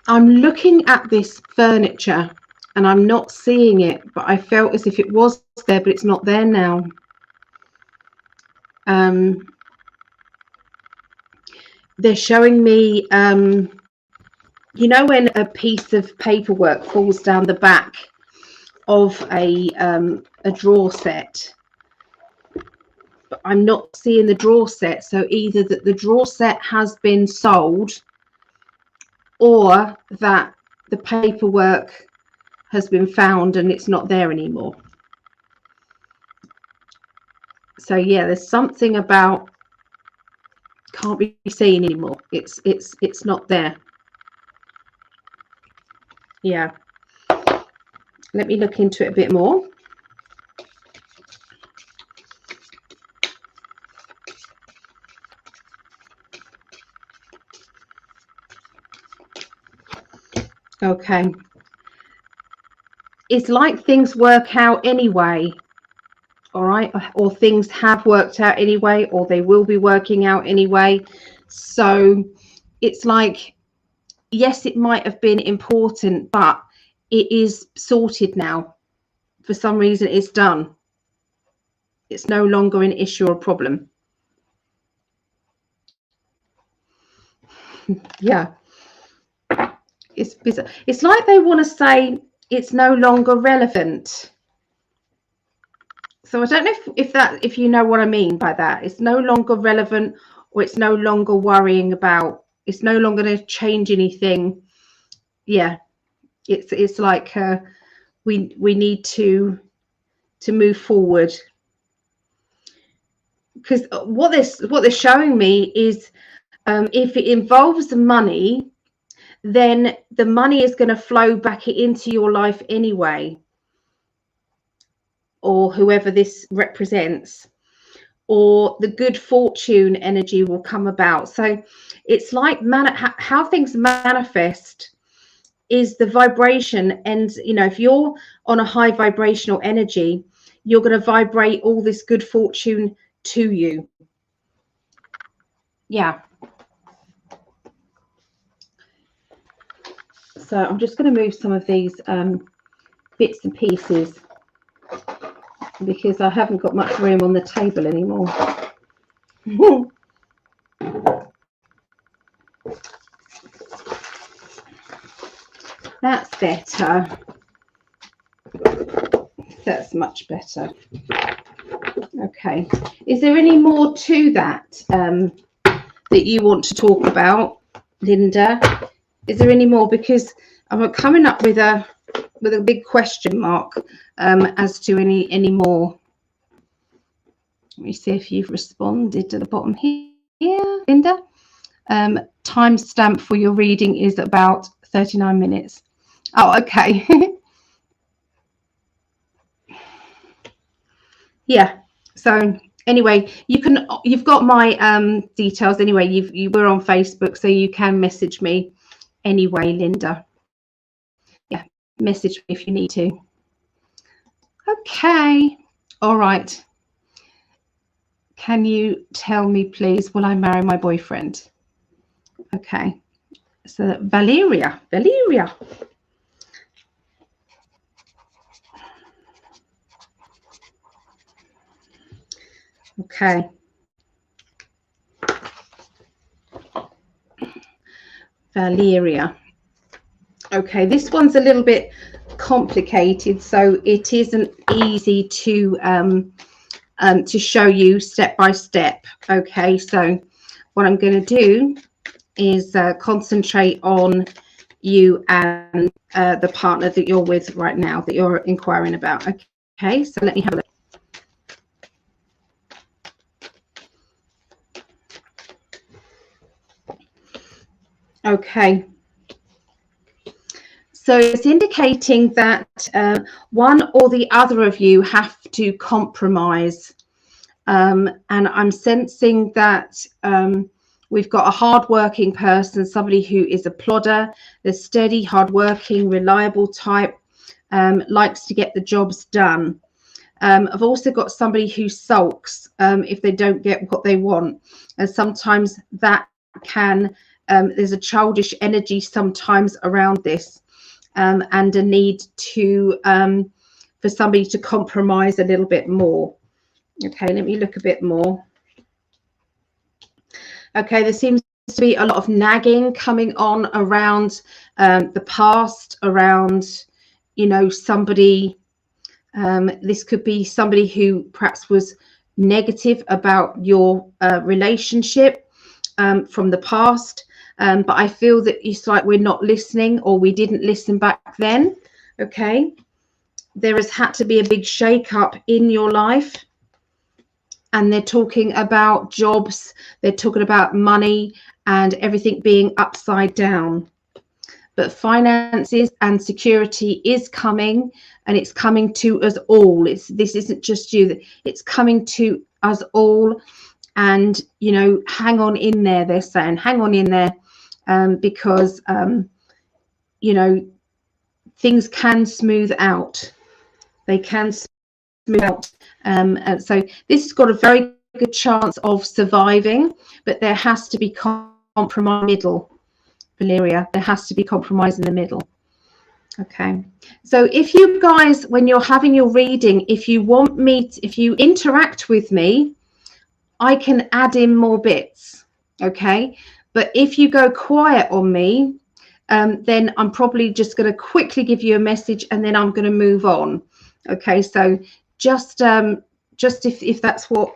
I'm looking at this furniture and I'm not seeing it, but I felt as if it was there, but it's not there now. They're showing me, you know, when a piece of paperwork falls down the back of a drawer set, but I'm not seeing the drawer set. So either that the drawer set has been sold, or that the paperwork has been found and it's not there anymore. So yeah, there's something about can't be seen anymore. It's not there. Yeah. Let me look into it a bit more. Okay. It's like things work out anyway. All right, or things have worked out anyway, or they will be working out anyway. So it's like, yes, it might have been important, but it is sorted now. For some reason, it's done. It's no longer an issue or problem. Yeah, it's like they want to say it's no longer relevant. So I don't know if you know what I mean by that. It's no longer relevant, or it's no longer worrying about. It's no longer going to change anything. Yeah, it's like we need to move forward, because what they're showing me is if it involves the money, then the money is going to flow back into your life anyway, or whoever this represents, or the good fortune energy will come about. So it's like how things manifest is the vibration. And you know, if you're on a high vibrational energy, you're going to vibrate all this good fortune to you. Yeah. So I'm just going to move some of these bits and pieces, because I haven't got much room on the table anymore. That's better. That's much better. Okay. Is there any more to that that you want to talk about, Linda? Is there any more? Because I'm coming up with a big question mark as to any more. Let me see if you've responded to the bottom here, Linda. Timestamp for your reading is about 39 minutes. Oh, okay. Yeah. So anyway, you've got my details anyway. You were on Facebook, so you can message me anyway, Linda. Yeah, message me if you need to. Okay. All right. Can you tell me, please, will I marry my boyfriend? Okay. So Valeria. Okay. Valeria. Okay, this one's a little bit complicated, so it isn't easy to show you step by step. Okay, so what I'm going to do is concentrate on you and the partner that you're with right now, that you're inquiring about. Okay, so let me have a look. Okay. So it's indicating that one or the other of you have to compromise. And I'm sensing that we've got a hard-working person, somebody who is a plodder, the steady, hard-working, reliable type, likes to get the jobs done. I've also got somebody who sulks if they don't get what they want. And sometimes that can, there's a childish energy sometimes around this. And a need to for somebody to compromise a little bit more. Okay, let me look a bit more. Okay, there seems to be a lot of nagging coming on around the past, around, you know, somebody, this could be somebody who perhaps was negative about your relationship from the past. But I feel that it's like we're not listening, or we didn't listen back then. Okay, there has had to be a big shake-up in your life, and they're talking about jobs, they're talking about money and everything being upside down. But finances and security is coming, and it's coming to us all. This isn't just you, it's coming to us all. And, you know, hang on in there, they're saying, hang on in there. Because you know, things can smooth out. They can smooth out. And so this has got a very good chance of surviving, but there has to be compromise in the middle, Valeria. There has to be compromise in the middle. Okay. So if you guys, when you're having your reading, if you want me, if you interact with me, I can add in more bits. Okay. But if you go quiet on me, then I'm probably just going to quickly give you a message, and then I'm going to move on. Okay, so just if that's what,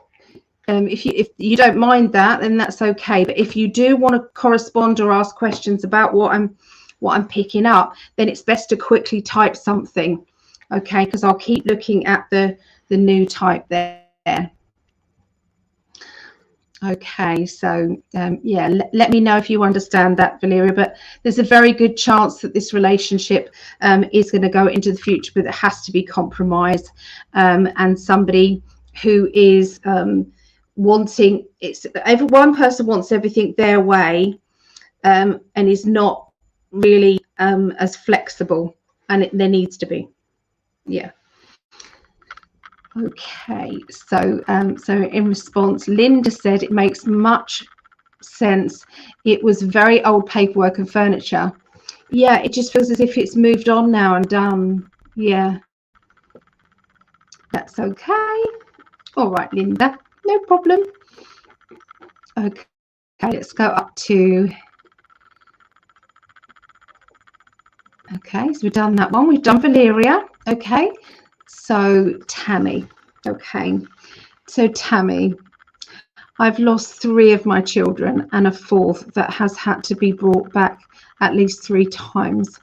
if you don't mind that, then that's okay. But if you do want to correspond or ask questions about what I'm picking up, then it's best to quickly type something. Okay, because I'll keep looking at the new type there. Okay, so yeah, let me know if you understand that, Valeria. But there's a very good chance that this relationship is going to go into the future, but it has to be compromised. And somebody who is wanting, one person wants everything their way, and is not really as flexible, and there needs to be. Yeah. Okay, so so in response, Linda said it makes much sense. It was very old paperwork and furniture. Yeah, it just feels as if it's moved on now and done. Yeah, that's okay. All right, Linda, no problem. Okay, let's go up to. Okay, so we've done that one. We've done Valeria. Okay. So Tammy, okay, so Tammy, I've lost 3 of my children and a 4th that has had to be brought back at least 3 times.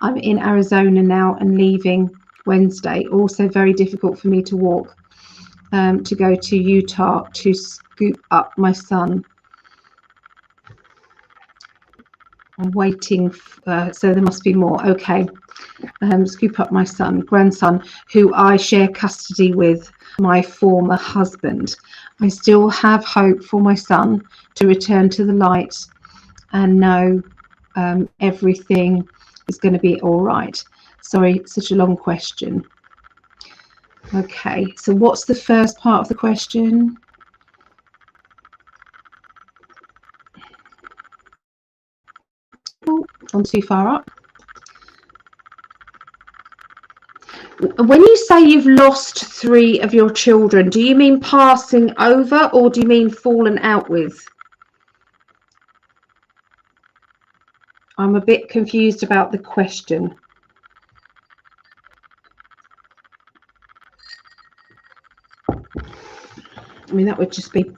I'm in Arizona now and leaving Wednesday. Also very difficult for me to walk to go to Utah to scoop up my son. I'm waiting, so there must be more. Okay. Scoop up my grandson, who I share custody with my former husband. I still have hope for my son to return to the light and know everything is going to be all right. Sorry, such a long question. Okay, so what's the first part of the question? Oh, gone too far up. When you say you've lost 3 of your children, do you mean passing over or do you mean fallen out with? I'm a bit confused about the question. I mean, that would just be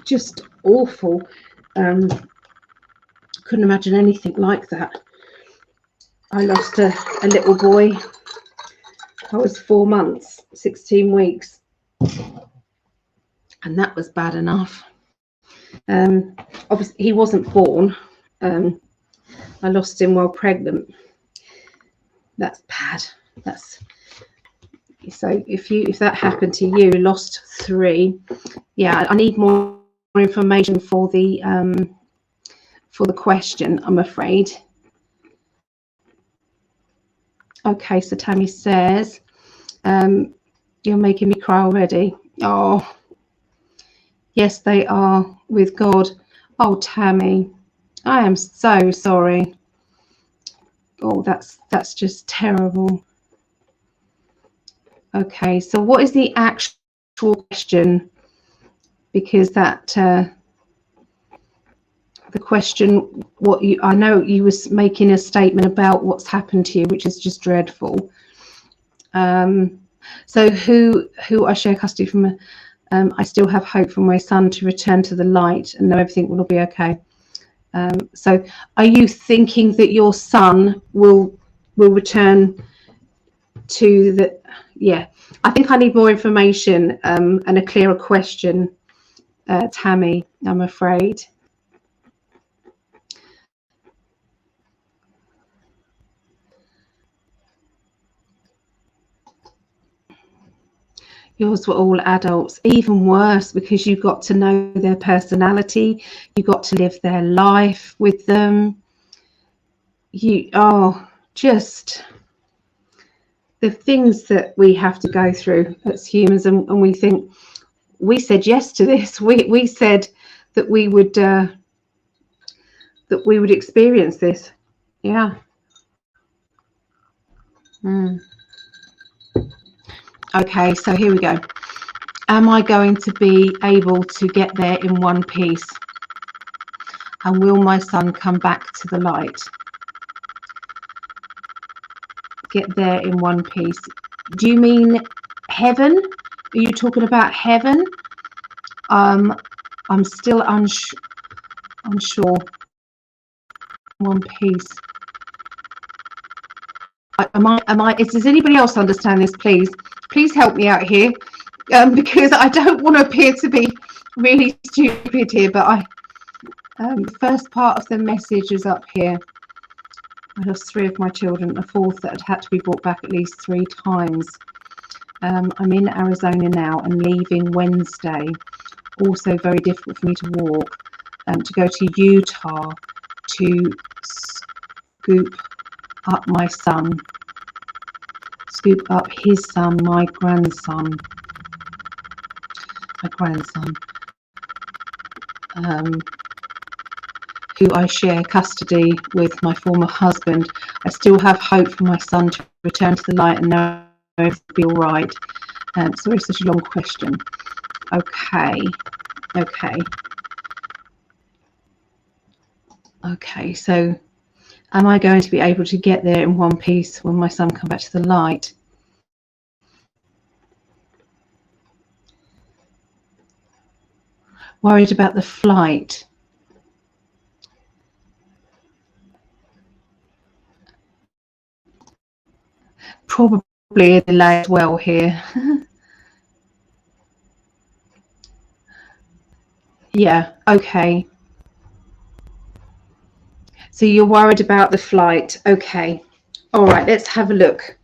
just awful. Couldn't imagine anything like that. I lost a little boy. I was 4 months, 16 weeks. And that was bad enough. Obviously, he wasn't born. I lost him while pregnant. That's bad. That's so. If that happened to you, lost 3. Yeah, I need more information for the question, I'm afraid. Okay, so Tammy says, you're making me cry already. Oh, yes, they are with God. Oh, Tammy, I am so sorry. Oh, that's just terrible. Okay, so what is the actual question? Because that the question, I know you was making a statement about what's happened to you, which is just dreadful. So who I share custody from? I still have hope for my son to return to the light and know everything will be okay. So are you thinking that your son will return to the? Yeah, I think I need more information and a clearer question, Tammy, I'm afraid. Yours were all adults, even worse, because you got to know their personality, you got to live their life with them. Just the things that we have to go through as humans, and we think we said yes to this. We said that we would experience this. Yeah. Okay, so here we go. Am I going to be able to get there in one piece? And will my son come back to the light? Get there in one piece. Do you mean heaven? Are you talking about heaven? I'm still unsure. One piece. Am I? Does anybody else understand this? Please help me out here, because I don't want to appear to be really stupid here. But the first part of the message is up here. I lost 3 of my children, a 4th that had to be brought back at least 3 times. I'm in Arizona now and leaving Wednesday. Also very difficult for me to walk. To go to Utah to scoop up my son. Scoop up his son, my grandson. Who I share custody with my former husband. I still have hope for my son to return to the light and know everything will be all right. Sorry, such a long question. Okay, so am I going to be able to get there in one piece when my son comes back to the light? Worried about the flight. Probably a delay as well here. Yeah, okay. So you're worried about the flight. Okay. All right, let's have a look.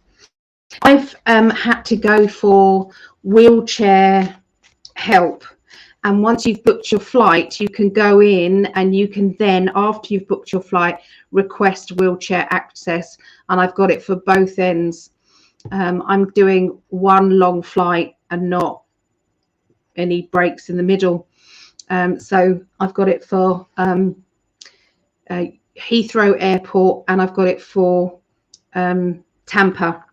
I've had to go for wheelchair help. And once you've booked your flight, you can go in and you can then, after you've booked your flight, request wheelchair access. And I've got it for both ends. I'm doing one long flight and not any breaks in the middle. So I've got it for Heathrow Airport, and I've got it for Tampa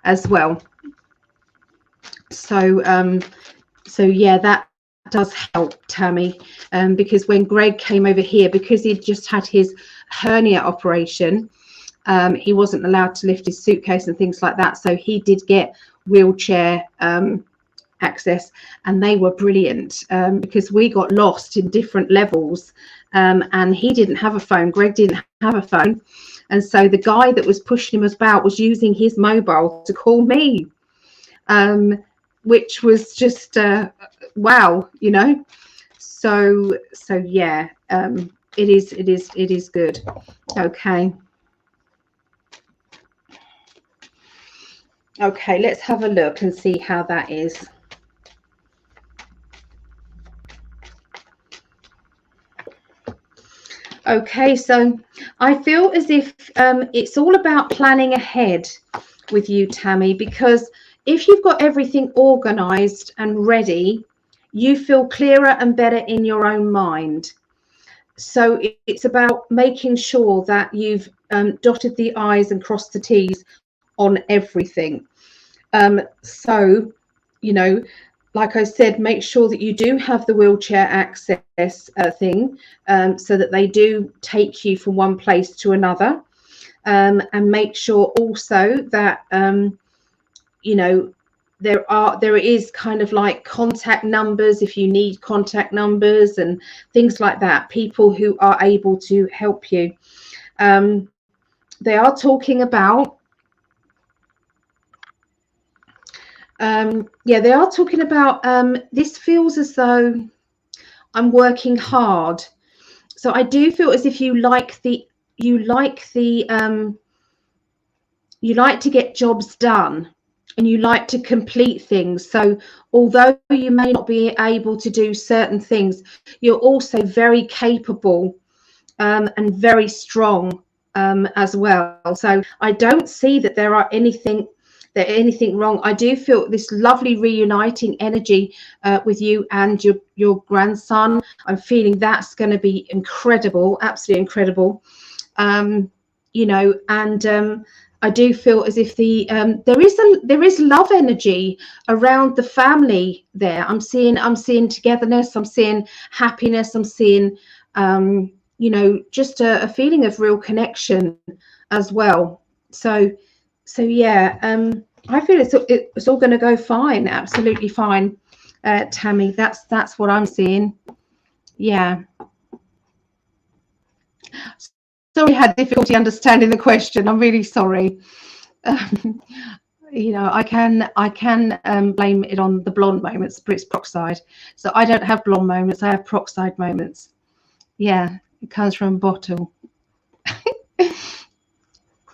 as well. So yeah, that does help, Tammy, because when Greg came over here, because he'd just had his hernia operation, he wasn't allowed to lift his suitcase and things like that, so he did get wheelchair access, and they were brilliant, because we got lost in different levels, and he didn't have a phone, Greg didn't have a phone, and so the guy that was pushing him about was using his mobile to call me, which was just wow, you know. So yeah, it is good. Okay, let's have a look and see how that is. Okay, so I feel as if it's all about planning ahead with you, Tammy, because if you've got everything organized and ready, you feel clearer and better in your own mind. So it's about making sure that you've dotted the I's and crossed the T's on everything. So, you know, like I said, make sure that you do have the wheelchair access thing, so that they do take you from one place to another, and make sure also that you know, there is kind of like contact numbers if you need contact numbers and things like that, people who are able to help you. They are talking about yeah, they are talking about this feels as though I'm working hard. So I do feel as if you like to get jobs done, and you like to complete things. So although you may not be able to do certain things, you're also very capable and very strong as well. So I don't see that there are anything wrong. I do feel this lovely reuniting energy with you and your grandson. I'm feeling that's going to be incredible, absolutely incredible. You know, and I do feel as if there is love energy around the family there. I'm seeing togetherness, I'm seeing happiness, I'm seeing you know, just a feeling of real connection as well. So yeah, I feel it's all going to go fine, absolutely fine, Tammy. That's what I'm seeing. Yeah. Sorry, I had difficulty understanding the question. I'm really sorry. You know, I can blame it on the blonde moments, but it's peroxide. So I don't have blonde moments. I have peroxide moments. Yeah, it comes from a bottle.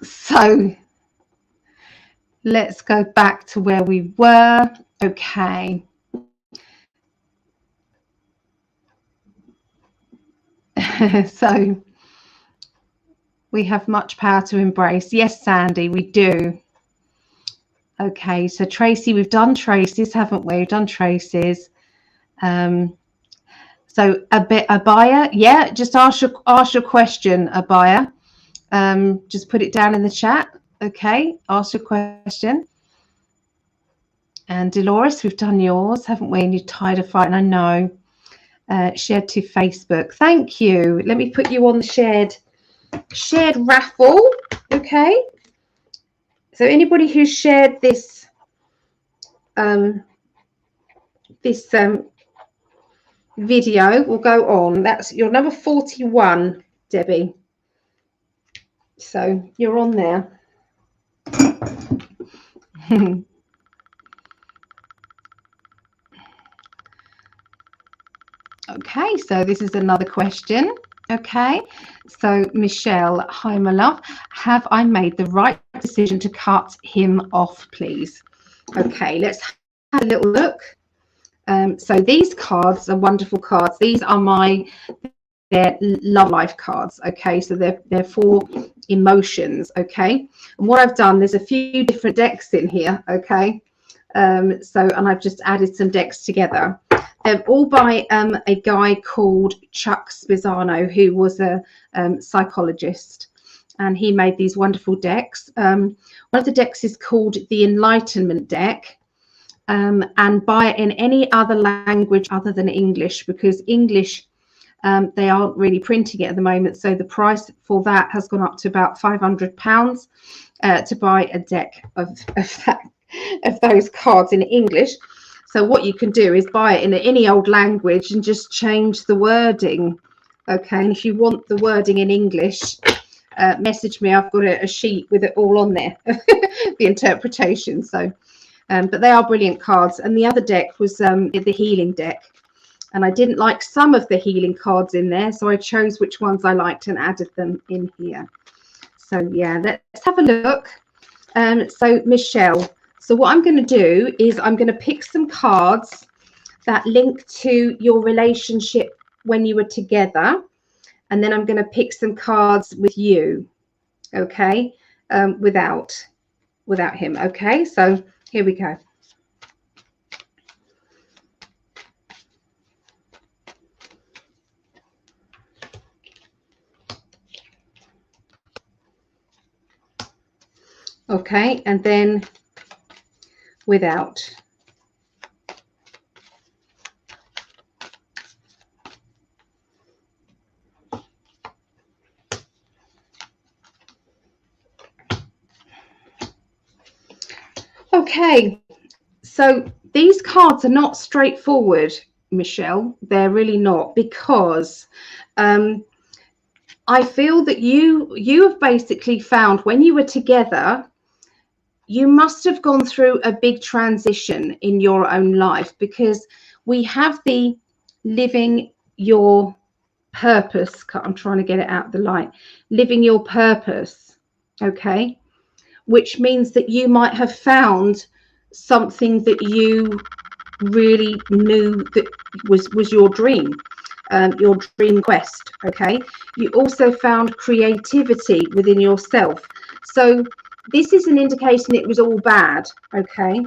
So let's go back to where we were. Okay. So we have much power to embrace. Yes, Sandy, we do. Okay, so Tracy, we've done Tracy's, haven't we? We've done Tracy's. So Abaya, yeah, just ask your question, Abaya. Just put it down in the chat. Okay, ask your question. And Dolores, we've done yours, haven't we? And you tied a fight, and I know. Shared to Facebook. Thank you. Let me put you on the shared raffle. Okay. So anybody who's shared this video will go on. That's your number 41, Debbie. So you're on there. Okay, so this is another question. Okay, so Michelle, hi my love. Have I made the right decision to cut him off, please? Okay, let's have a little look. So these cards are wonderful cards. These are they're love life cards. Okay, so they're for emotions. Okay, and what I've done, there's a few different decks in here. Okay, and I've just added some decks together. They're all by a guy called Chuck Spizzano, who was a psychologist, and he made these wonderful decks. One of the decks is called the Enlightenment deck, and buy it in any other language other than English, because English, they aren't really printing it at the moment, so the price for that has gone up to about £500 to buy a deck of those cards in English. So what you can do is buy it in any old language and just change the wording. Okay, and if you want the wording in English, message me. I've got a sheet with it all on there, the interpretation. So, but they are brilliant cards. And the other deck was the healing deck. And I didn't like some of the healing cards in there, so I chose which ones I liked and added them in here. So yeah, let's have a look. So Michelle, so what I'm going to do is I'm going to pick some cards that link to your relationship when you were together, and then I'm going to pick some cards with you, okay, without him. Okay, so here we go. Okay, and then without. Okay, so these cards are not straightforward, Michelle. They're really not, because I feel that you have basically found when you were together, you must have gone through a big transition in your own life, because we have the living your purpose. I'm trying to get it out of the light. Living your purpose, okay, which means that you might have found something that you really knew that was your dream quest. Okay, you also found creativity within yourself, so this is an indication it was all bad. Okay,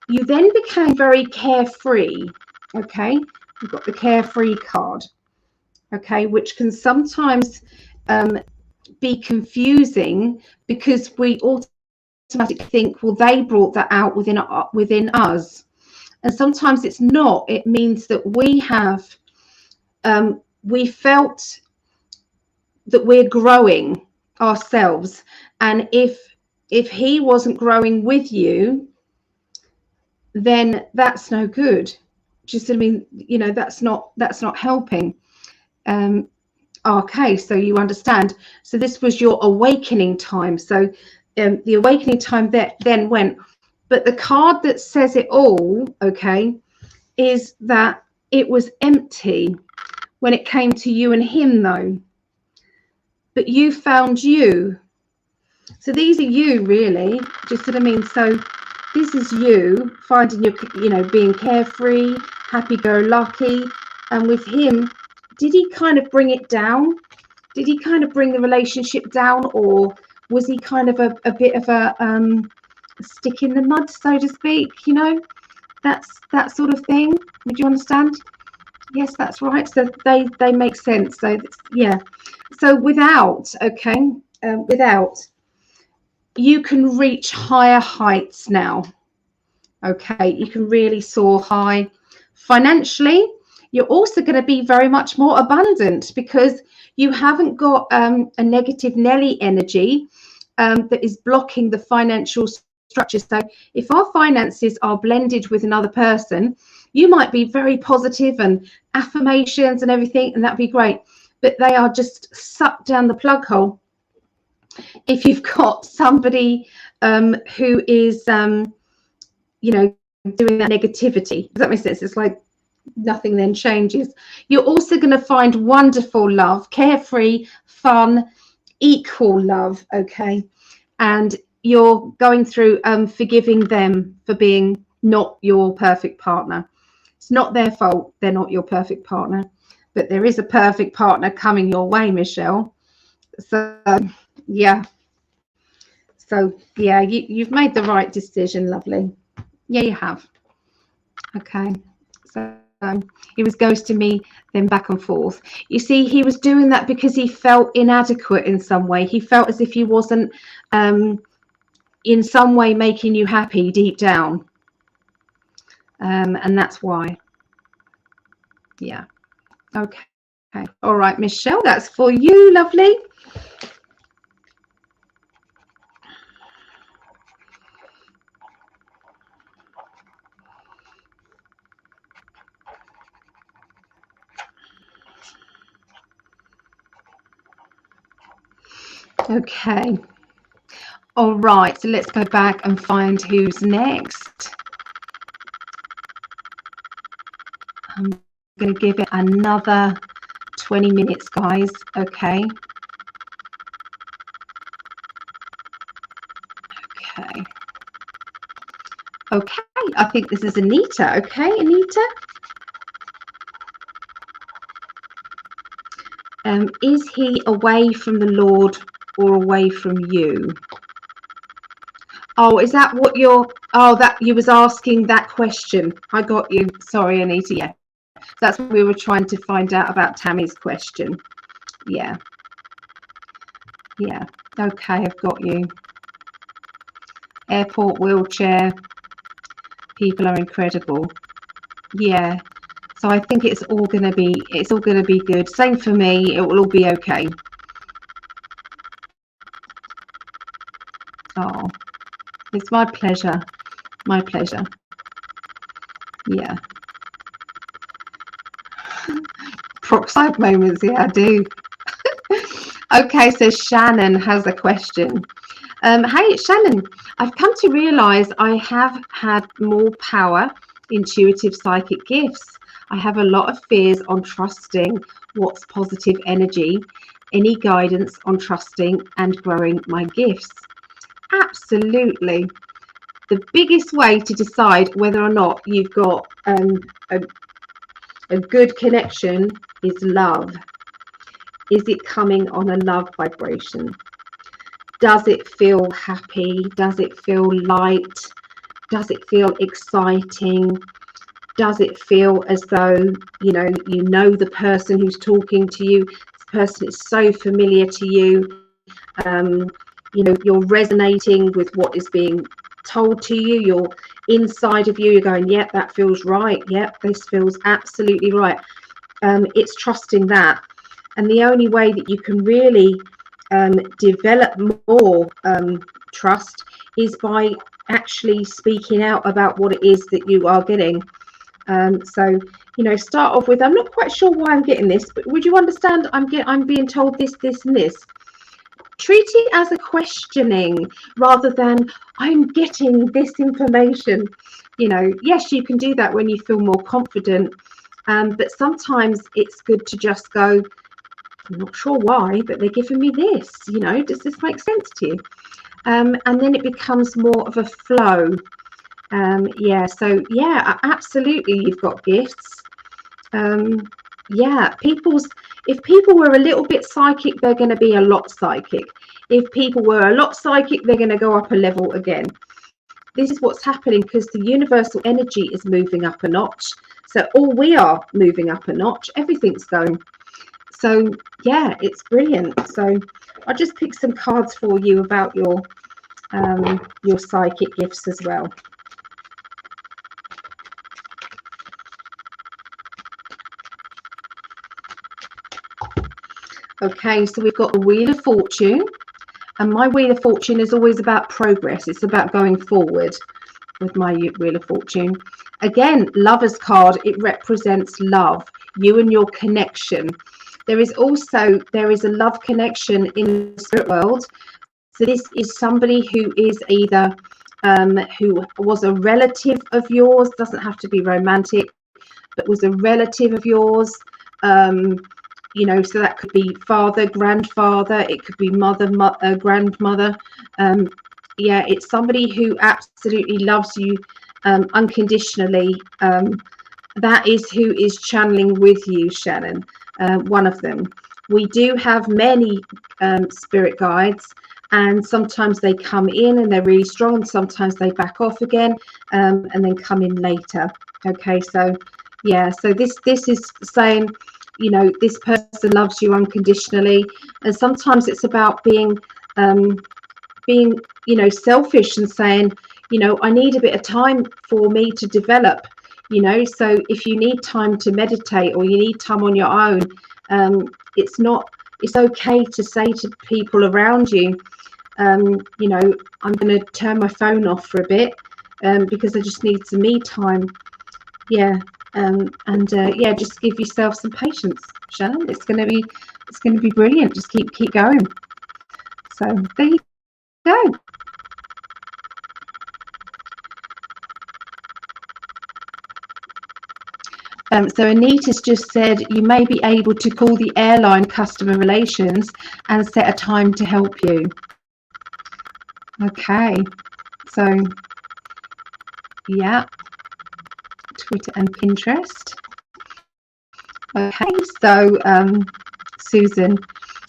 you then became very carefree. Okay, you've got the carefree card, okay, which can sometimes be confusing, because we automatically think, well, they brought that out within us, and sometimes it's not. It means that we have we felt that we're growing ourselves, and if he wasn't growing with you, then that's no good. Just, I mean, you know, that's not helping. Okay, so you understand. So this was your awakening time. So the awakening time that then went. But the card that says it all, okay, is that it was empty when it came to you and him, though. But you found you. So these are you, really. Just what I mean. So this is you finding your, you know, being carefree, happy-go-lucky. And with him, did he kind of bring it down? Did he kind of bring the relationship down, or was he kind of a bit of a stick in the mud, so to speak? You know, that's that sort of thing. Would you understand? Yes, that's right. So they make sense. So yeah. So without, okay, without, you can reach higher heights now. Okay, you can really soar high. Financially, you're also going to be very much more abundant, because you haven't got a negative Nelly energy that is blocking the financial structure. So if our finances are blended with another person, you might be very positive and affirmations and everything, and that'd be great, but they are just sucked down the plug hole if you've got somebody who is you know, doing that negativity. Does that make sense? It's like Nothing then changes. You're also going to find wonderful love, carefree, fun, equal love, okay? And you're going through forgiving them for being not your perfect partner. It's not their fault they're not your perfect partner, but there is a perfect partner coming your way, Michelle. So yeah, so yeah, you've made the right decision, lovely. Yeah, you have. Okay, so he was ghosting me, then back and forth. You see, he was doing that because he felt inadequate in some way. He felt as if he wasn't in some way making you happy deep down, and that's why. Yeah. Okay. All right, Michelle, that's for you, lovely. Okay. All right, so let's go back and find who's next. I'm going to give it another 20 minutes, guys. Okay. Okay. Okay, I think this is Anita. Okay, Anita. Is he away from the Lord or away from you? Oh, is that what you're... Oh, that you was asking that question. I got you. Sorry, Anita. Yeah, that's what we were trying to find out about Tammy's question. Yeah. Yeah. Okay, I've got you. Airport wheelchair. People are incredible. Yeah. So I think it's all going to be good. Same for me. It will all be okay. Oh, it's my pleasure. My pleasure. Yeah. Proxide moments. Yeah, I do. Okay, so Shannon has a question. Hey, Shannon, I've come to realize I have had more power, intuitive psychic gifts. I have a lot of fears on trusting what's positive energy. Any guidance on trusting and growing my gifts? Absolutely. The biggest way to decide whether or not you've got a good connection is love. Is it coming on a love vibration? Does it feel happy? Does it feel light? Does it feel exciting? Does it feel as though you know the person who's talking to you? This person is so familiar to you. You're resonating with what is being told to you. You're inside of you. You're going, yep, that feels right. Yep, this feels absolutely right. It's trusting that, and the only way that you can really develop more trust is by actually speaking out about what it is that you are getting. So start off with, I'm not quite sure why I'm getting this, but would you understand I'm being told this, this and this? Treat it as a questioning rather than I'm getting this information. Yes, you can do that when you feel more confident, but sometimes it's good to just go, I'm not sure why, but they're giving me this. Does this make sense to you? And then it becomes more of a flow. Yeah, so yeah, absolutely, you've got gifts. Yeah, if people were a little bit psychic, they're going to be a lot psychic. If people were a lot psychic, they're going to go up a level again. This is what's happening because the universal energy is moving up a notch. So all we are moving up a notch. Everything's going. So yeah, it's brilliant. So I'll just pick some cards for you about your psychic gifts as well. Okay, so we've got the Wheel of Fortune, and my Wheel of Fortune is always about progress. It's about going forward with my Wheel of Fortune. Again, Lover's card, it represents love, you and your connection. There is a love connection in the spirit world. So this is somebody who is either who was a relative of yours, doesn't have to be romantic, but was a relative of yours. You know, so that could be father, grandfather, it could be mother, grandmother. Yeah, it's somebody who absolutely loves you unconditionally. That is who is channeling with you, Shannon, one of them. We do have many spirit guides, and sometimes they come in and they're really strong, and sometimes they back off again and then come in later. Okay, so yeah, so this is saying, you know, this person loves you unconditionally, and sometimes it's about being you know, selfish and saying, you know, I need a bit of time for me to develop, you know. So if you need time to meditate or you need time on your own, it's okay to say to people around you, you know, I'm going to turn my phone off for a bit because I just need some me time. Yeah. Yeah, just give yourself some patience, Shannon. It's going to be brilliant. Just keep going. So there you go. So Anita's just said you may be able to call the airline customer relations and set a time to help you. Okay, so yeah, Twitter and Pinterest. Okay, so Susan,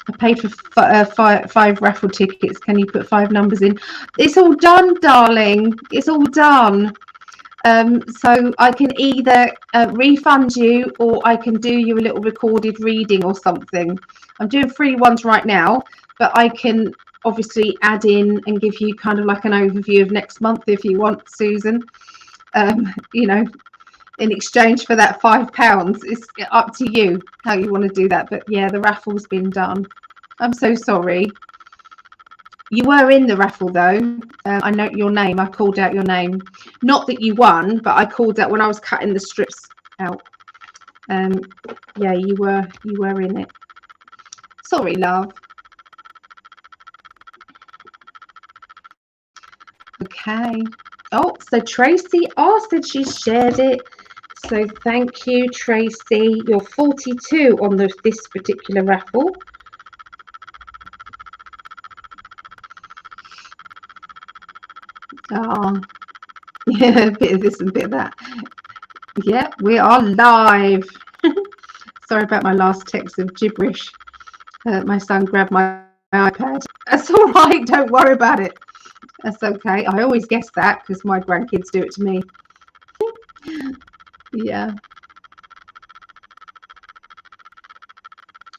I paid for five raffle tickets. Can you put 5 numbers in? It's all done, darling. It's all done. So I can either refund you, or I can do you a little recorded reading or something. I'm doing free ones right now, but I can obviously add in and give you kind of like an overview of next month if you want, Susan. You know, in exchange for that £5. It's up to you how you want to do that. But yeah, the raffle's been done. I'm so sorry. You were in the raffle though. I note your name. I called out your name. Not that you won, but I called out when I was cutting the strips out. Yeah, you were in it. Sorry, love. Okay. Oh, so Tracy said she shared it. So thank you, Tracy. You're 42 on this particular raffle. Oh, yeah, a bit of this and a bit of that. Yeah, we are live. Sorry about my last text of gibberish. My son grabbed my iPad. That's all right. Don't worry about it. That's okay. I always guess that because my grandkids do it to me. Yeah.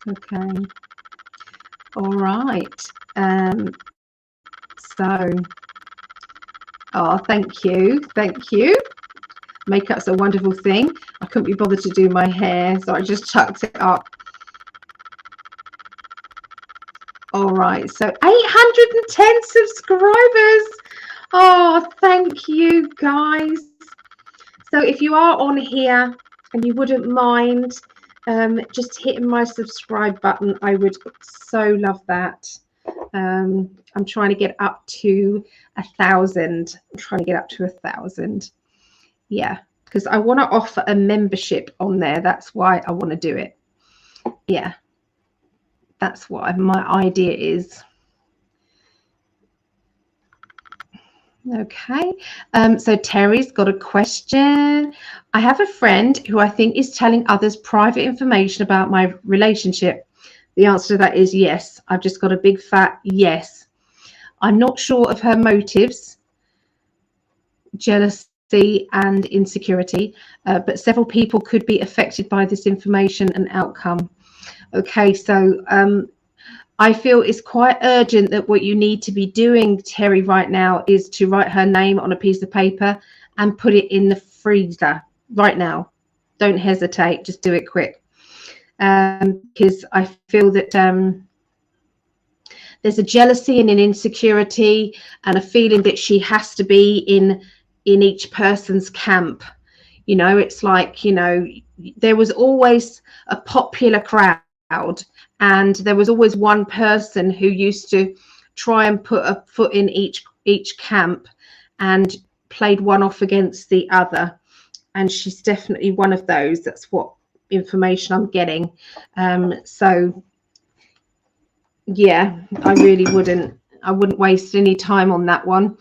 Okay. All right. So, oh, thank you. Thank you. Makeup's a wonderful thing. I couldn't be bothered to do my hair, so I just chucked it up. All right, so 810 subscribers. Oh, thank you, guys. So if you are on here and you wouldn't mind just hitting my subscribe button, I would so love that. I'm trying to get up to 1,000. I'm trying to get up to 1,000. Yeah, because I want to offer a membership on there. That's why I want to do it. Yeah, that's what my idea is. Okay, so Terry's got a question. I have a friend who I think is telling others private information about my relationship. The answer to that is yes. I've just got a big fat yes. I'm not sure of her motives, jealousy and insecurity, but several people could be affected by this information and outcome. Okay, so I feel it's quite urgent that what you need to be doing, Terry, right now is to write her name on a piece of paper and put it in the freezer right now. Don't hesitate, just do it quick. Because I feel that there's a jealousy and an insecurity and a feeling that she has to be in each person's camp. You know, it's like, you know, there was always a popular crowd, and there was always one person who used to try and put a foot in each camp and played one off against the other. and she's definitely one of those. That's what information I'm getting. So yeah, I wouldn't waste any time on that one,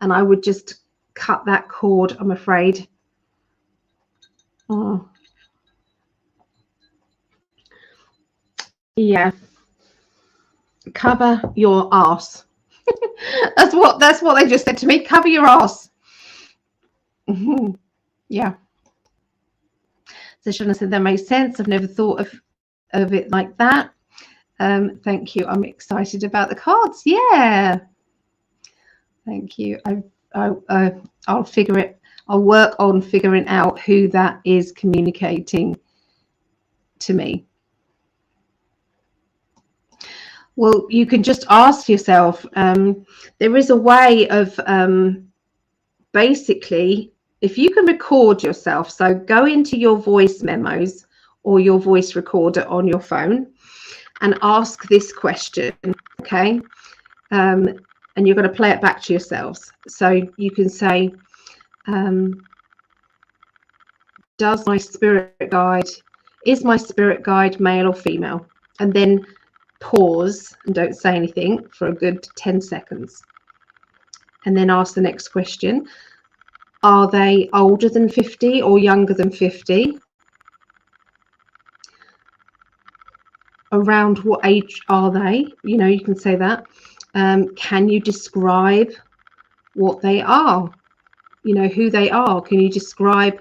and I would just cut that cord, I'm afraid. Oh. Yeah, cover your ass. That's what they just said to me. Cover your ass. Yeah. So Shannon said that makes sense. I've never thought of it like that. Thank you. I'm excited about the cards. Yeah. Thank you. I'll figure it. I'll work on figuring out who that is communicating to me. Well, you can just ask yourself. There is a way of basically, if you can record yourself, so go into your voice memos or your voice recorder on your phone and ask this question, okay? And you're going to play it back to yourselves. So you can say, is my spirit guide male or female? And then pause and don't say anything for a good 10 seconds. And then ask the next question. Are they older than 50 or younger than 50? Around what age are they? You know, you can say that. Can you describe what they are? You know, who they are? Can you describe?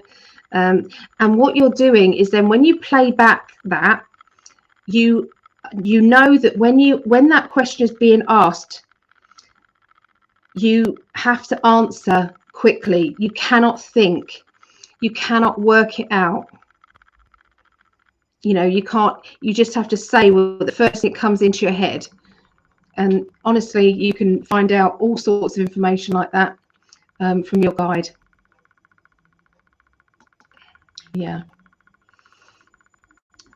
And what you're doing is then when you play back that, you know that when that question is being asked, you have to answer quickly. You cannot think. You cannot work it out. You know, you can't. You just have to say the first thing that comes into your head. And honestly, you can find out all sorts of information like that from your guide. Yeah.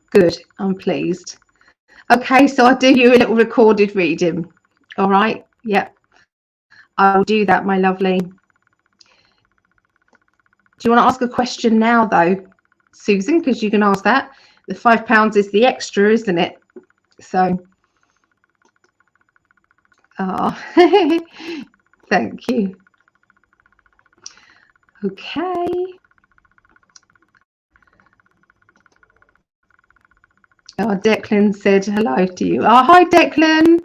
Good. I'm pleased. Okay, so I'll do you a little recorded reading. All right. Yep. I'll do that, my lovely. Do you want to ask a question now, though, Susan? Because you can ask that. The £5 is the extra, isn't it? So, thank you. Okay. Oh, Declan said hello to you. Oh, hi, Declan.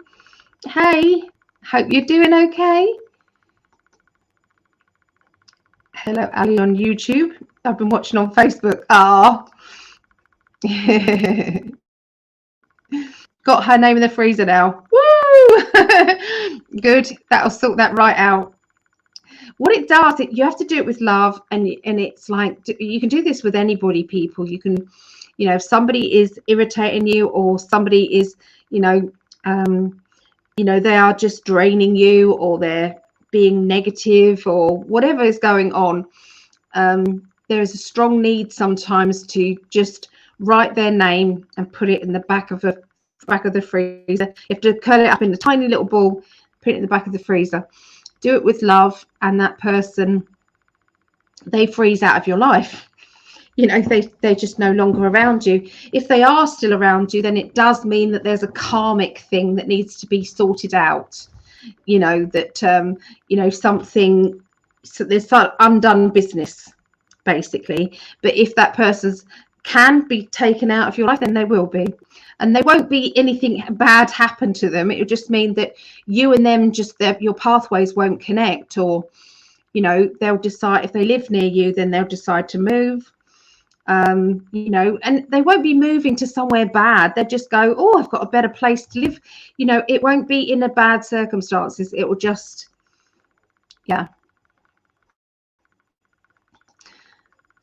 Hey, hope you're doing okay. Hello, Ali on YouTube. I've been watching on Facebook. Ah. Got her name in the freezer now. Woo! Good. That'll sort that right out. What it does, you have to do it with love, and it's like you can do this with anybody, people. You can, you know, if somebody is irritating you or somebody is, they are just draining you or they're being negative or whatever is going on. There is a strong need sometimes to just write their name and put it in the back of the freezer. You have to curl it up in a tiny little ball, put it in the back of the freezer. Do it with love, and that person, they freeze out of your life. You know, they're just no longer around you. If they are still around you, then it does mean that there's a karmic thing that needs to be sorted out. You know, that something, so there's some undone business, basically. But if that person's can be taken out of your life, then they will be. And there won't be anything bad happen to them. It will just mean that you and them, your pathways won't connect, or, you know, they'll decide, if they live near you, then they'll decide to move. And they won't be moving to somewhere bad. They'll just go, oh, I've got a better place to live. You know, it won't be in a bad circumstances. It will just, yeah.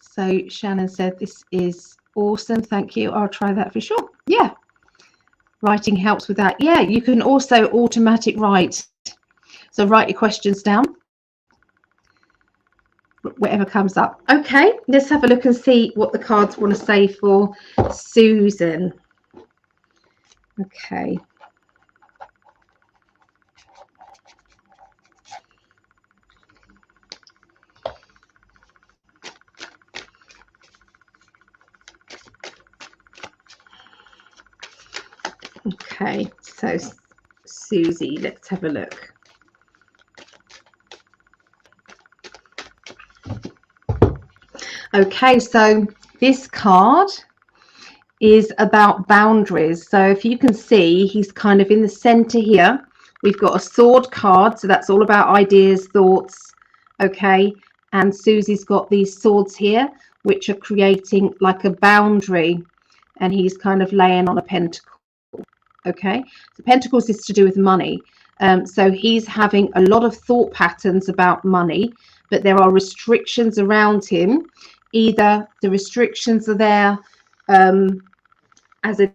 So Shannon said, this is awesome. Thank you. I'll try that for sure. Yeah. Writing helps with that. Yeah, you can also automatic write. So write your questions down, whatever comes up. Okay, let's have a look and see what the cards want to say for Susan. Okay. Okay, so Susie, let's have a look. Okay, so this card is about boundaries. So if you can see, he's kind of in the center here. We've got a sword card, so that's all about ideas, thoughts. Okay, and Susie's got these swords here, which are creating like a boundary, and he's kind of laying on a pentacle. Okay, so pentacles is to do with money. So he's having a lot of thought patterns about money, but there are restrictions around him. Either the restrictions are there as a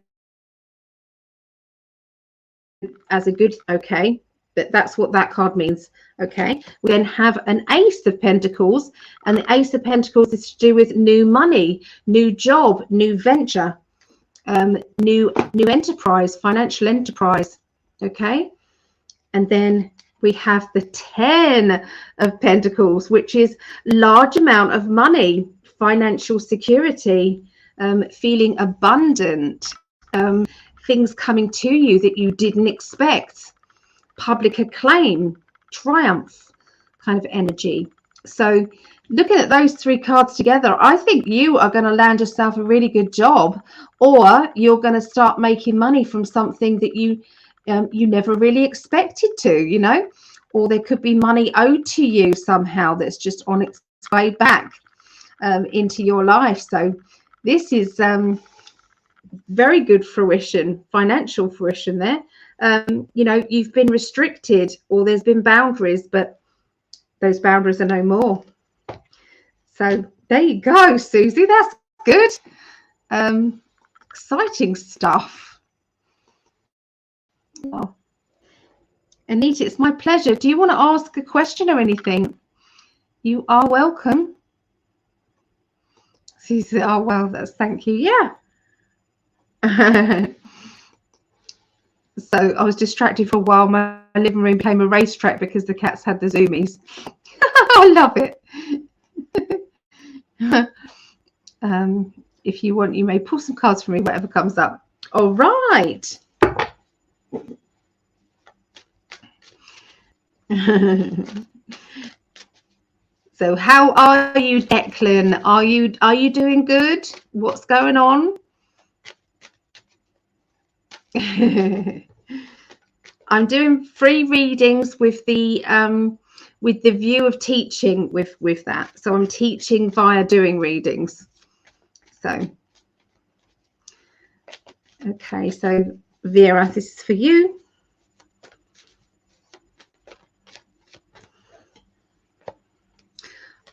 good, okay, but that's what that card means. Okay, we then have an Ace of Pentacles, and the Ace of Pentacles is to do with new money, new job, new venture, new enterprise, financial enterprise. Okay, and then we have the 10 of Pentacles, which is large amount of money, financial security, feeling abundant, things coming to you that you didn't expect, public acclaim, triumph kind of energy. So looking at those three cards together, I think you are going to land yourself a really good job, or you're going to start making money from something that you never really expected to, you know, or there could be money owed to you somehow that's just on its way back into your life. So this is very good fruition, financial fruition there. You know, you've been restricted, or there's been boundaries, but those boundaries are no more. So there you go, Susie. That's good. Exciting stuff. Oh. Anita, it's my pleasure. Do you want to ask a question or anything? You are welcome. Susie, oh, well, that's thank you. Yeah. So I was distracted for a while. My living room became a racetrack because the cats had the zoomies. I love it. If you want, you may pull some cards for me, whatever comes up. All right. So how are you, Declan? Are you doing good? What's going on? I'm doing free readings with the view of teaching with that. So I'm teaching via doing readings. So okay, so Vera, this is for you.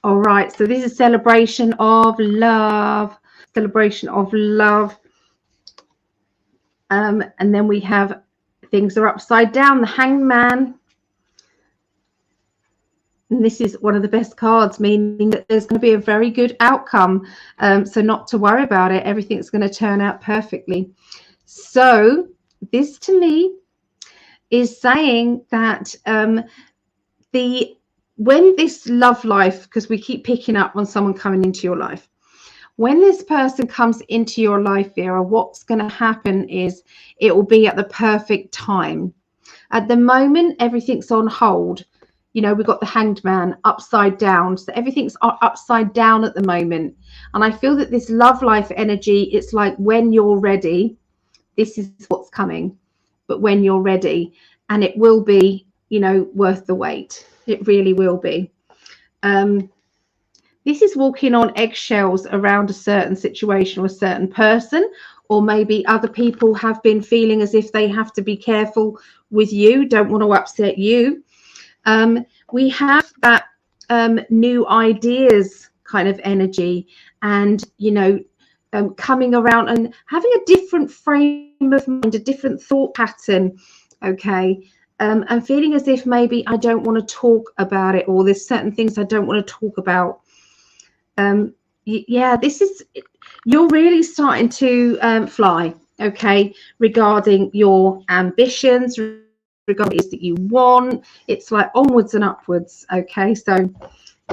All right, so this is celebration of love, celebration of love. And then we have things are upside down, the Hangman. And this is one of the best cards, meaning that there's going to be a very good outcome. So not to worry about it. Everything's going to turn out perfectly. So this to me is saying that when this love life, because we keep picking up on someone coming into your life, when this person comes into your life, Vera, what's going to happen is it will be at the perfect time. At the moment, everything's on hold. You know, we've got the Hanged Man upside down. So everything's upside down at the moment. And I feel that this love life energy, it's like when you're ready, this is what's coming. But when you're ready, and it will be, you know, worth the wait. It really will be. This is walking on eggshells around a certain situation or a certain person, or maybe other people have been feeling as if they have to be careful with you, don't want to upset you. We have that new ideas kind of energy, and, you know, coming around and having a different frame of mind, a different thought pattern, okay, and feeling as if maybe I don't want to talk about it, or there's certain things I don't want to talk about. Yeah, this is, you're really starting to fly, okay, regarding your ambitions, regarding what it is that you want. It's like onwards and upwards, okay. So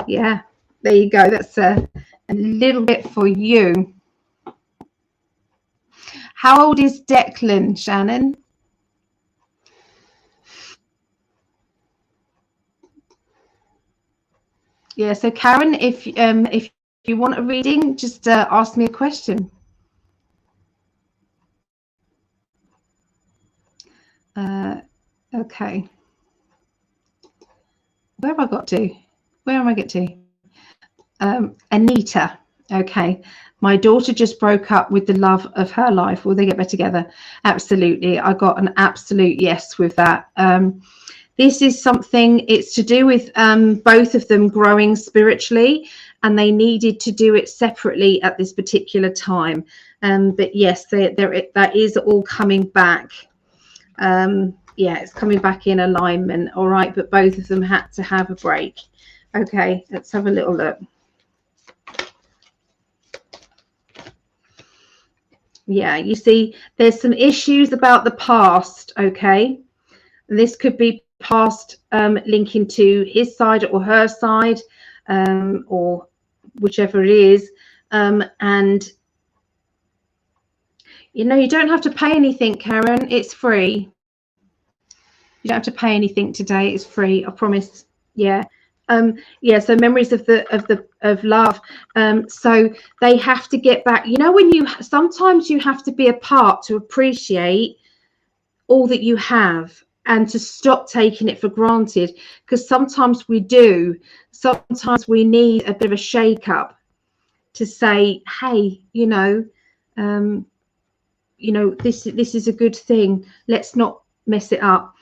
yeah, there you go. That's a little bit for you. How old is Declan, Shannon? Yeah, so Karen, if you want a reading, just ask me a question. Okay. Where have I got to? Where am I get to? Anita. Okay. My daughter just broke up with the love of her life. Will they get back together? Absolutely. I got an absolute yes with that. This is something, it's to do with both of them growing spiritually, and they needed to do it separately at this particular time. But yes, that is all coming back. Yeah, it's coming back in alignment. All right, but both of them had to have a break. Okay, let's have a little look. Yeah, you see, there's some issues about the past. Okay, this could be past linking to his side or her side, or whichever it is. And you know, you don't have to pay anything, Karen. It's free. You don't have to pay anything today. It's free. I promise. Yeah. Yeah, so memories of love. So they have to get back. You know, when you sometimes you have to be apart to appreciate all that you have and to stop taking it for granted, because sometimes we do. Sometimes we need a bit of a shake up to say, hey, this is a good thing. Let's not mess it up.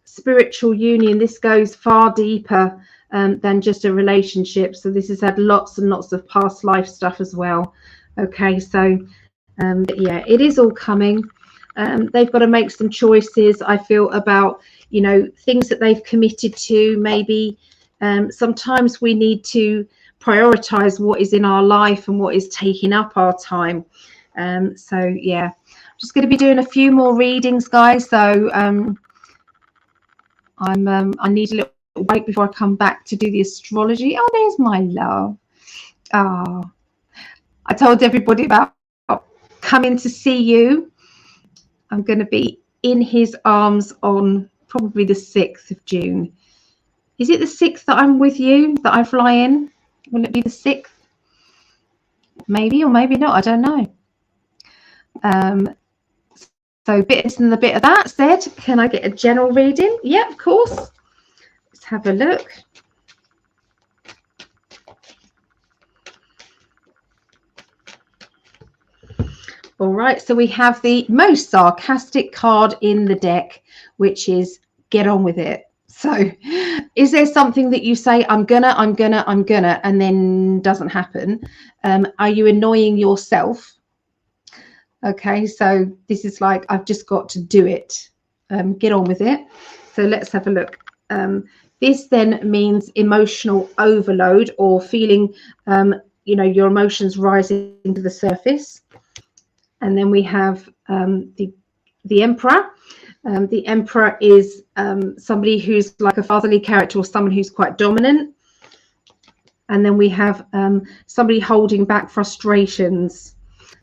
Spiritual union, this goes far deeper than just a relationship. So this has had lots and lots of past life stuff as well. Okay, so yeah, it is all coming. They've got to make some choices, I feel, about things that they've committed to. Maybe sometimes we need to prioritize what is in our life and what is taking up our time. So yeah, I'm just going to be doing a few more readings, guys. So I need a little wait before I come back to do the astrology. Oh, there's my love. Oh, I told everybody about coming to see you. I'm going to be in his arms on probably the 6th of June. Is it the 6th that I'm with you, that I fly in? Will it be the 6th? Maybe or maybe not. I don't know. So bit of this and a bit of that said. Can I get a general reading? Yeah, of course. Let's have a look. All right, so we have the most sarcastic card in the deck, which is get on with it. So is there something that you say, I'm gonna, and then doesn't happen? Are you annoying yourself? Okay, so this is like, I've just got to do it. Get on with it. So let's have a look. This then means emotional overload, or feeling, your emotions rising to the surface. And then we have the Emperor. The Emperor is somebody who's like a fatherly character, or someone who's quite dominant. And then we have somebody holding back frustrations.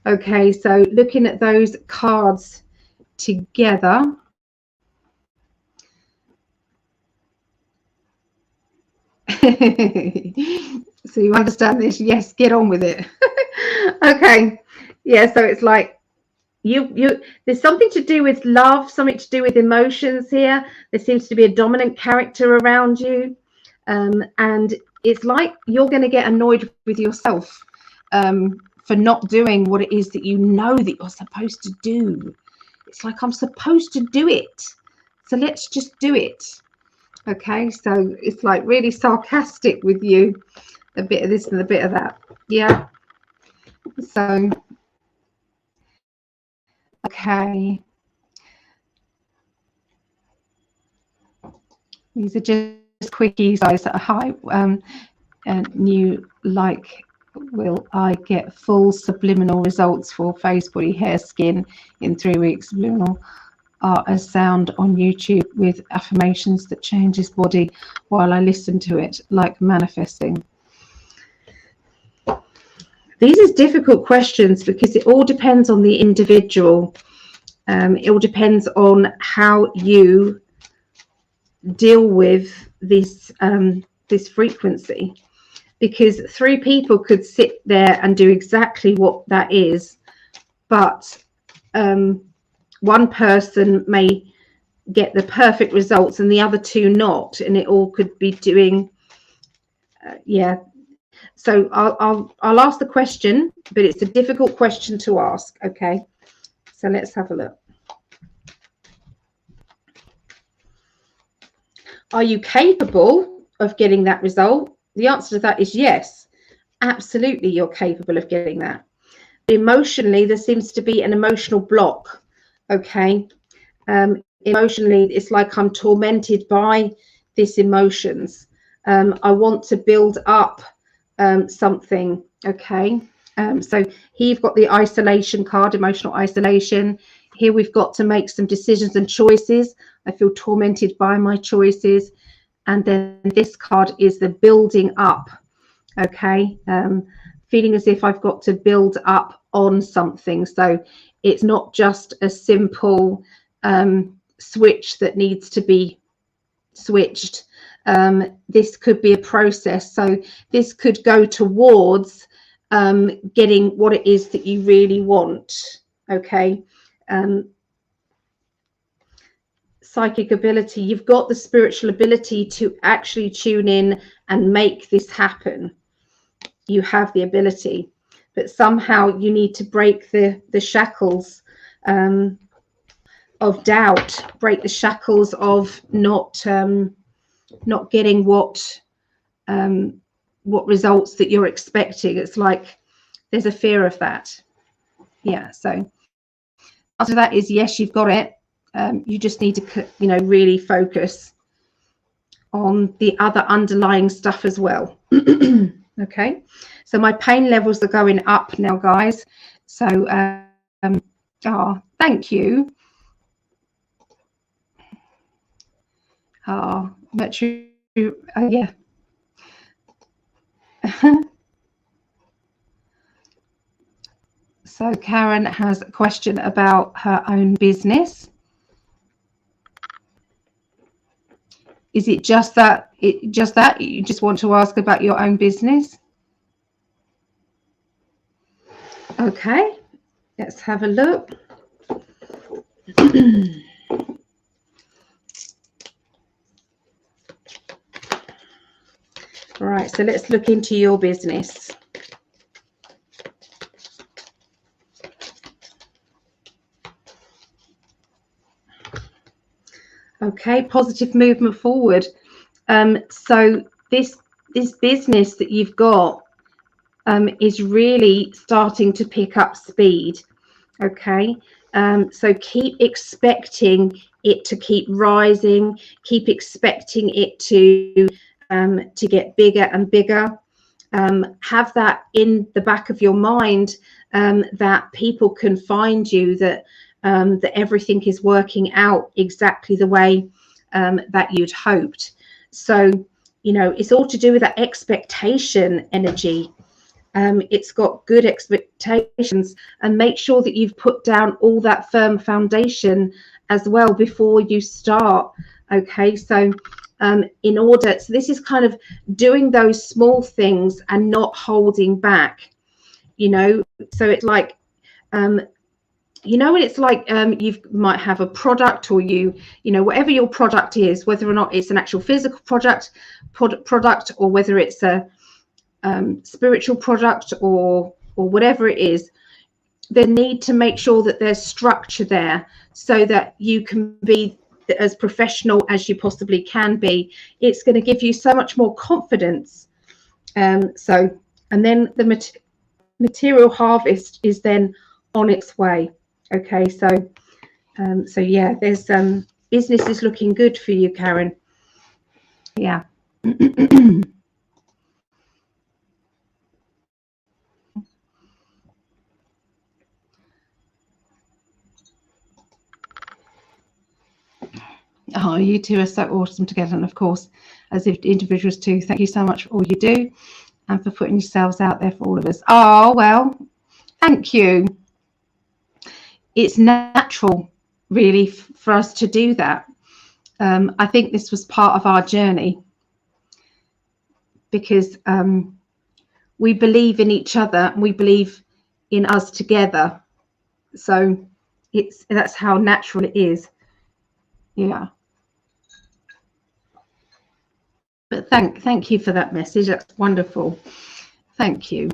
Okay, so looking at those cards together. So you understand this? Yes, get on with it. Okay. Yeah, so it's like there's something to do with love, something to do with emotions here. There seems to be a dominant character around you, and it's like you're going to get annoyed with yourself for not doing what it is that you know that you're supposed to do. It's like, I'm supposed to do it, so let's just do it. Okay, so it's like really sarcastic with you, a bit of this and a bit of that. Yeah. So okay, these are just quickies, guys. Hi, and new like, will I get full subliminal results for face, body, hair, skin in 3 weeks? Subliminal art as sound on YouTube with affirmations that change his body while I listen to it, like manifesting. These are difficult questions because it all depends on the individual. It all depends on how you deal with this this frequency, because three people could sit there and do exactly what that is, but one person may get the perfect results and the other two not, and it all could be doing yeah. So I'll ask the question, but it's a difficult question to ask. Okay, so let's have a look. Are you capable of getting that result? The answer to that is yes, absolutely, you're capable of getting that. Emotionally, there seems to be an emotional block. Okay, emotionally, it's like I'm tormented by these emotions. I want to build up something. Okay, so here you've got the isolation card, emotional isolation. Here we've got to make some decisions and choices. I feel tormented by my choices. And then this card is the building up. Okay, feeling as if I've got to build up on something. So it's not just a simple switch that needs to be switched. This could be a process. So this could go towards getting what it is that you really want. Okay. Psychic ability, you've got the spiritual ability to actually tune in and make this happen. You have the ability, but somehow you need to break the shackles of doubt, break the shackles of not getting what results that you're expecting. It's like there's a fear of that. Yeah, so after that is yes, you've got it. You just need to, really focus on the other underlying stuff as well. Okay, so my pain levels are going up now, guys. So, thank you. Mercury, yeah. So Karen has a question about her own business. Is it just that you just want to ask about your own business? Okay, let's have a look. All right, so let's look into your business. Okay, positive movement forward. So this business that you've got is really starting to pick up speed. Okay, so keep expecting it to keep rising. Keep expecting it to get bigger and bigger. Have that in the back of your mind, that people can find you, that everything is working out exactly the way that you'd hoped. So, it's all to do with that expectation energy. It's got good expectations, and make sure that you've put down all that firm foundation as well before you start. Okay, so so this is kind of doing those small things and not holding back, so it's like when it's like you might have a product, or whatever your product is, whether or not it's an actual physical product, or whether it's a spiritual product, or whatever it is, the need to make sure that there's structure there so that you can be as professional as you possibly can be. It's going to give you so much more confidence. And then the material harvest is then on its way. Okay, so yeah, there's business is looking good for you, Karen. Yeah. Oh, you two are so awesome together, and of course, as if individuals too. Thank you so much for all you do. and for putting yourselves out there for all of us. Oh, well, thank you. It's natural, really, for us to do that. I think this was part of our journey because we believe in each other and we believe in us together. So that's how natural it is. Yeah. But thank you for that message. That's wonderful. Thank you.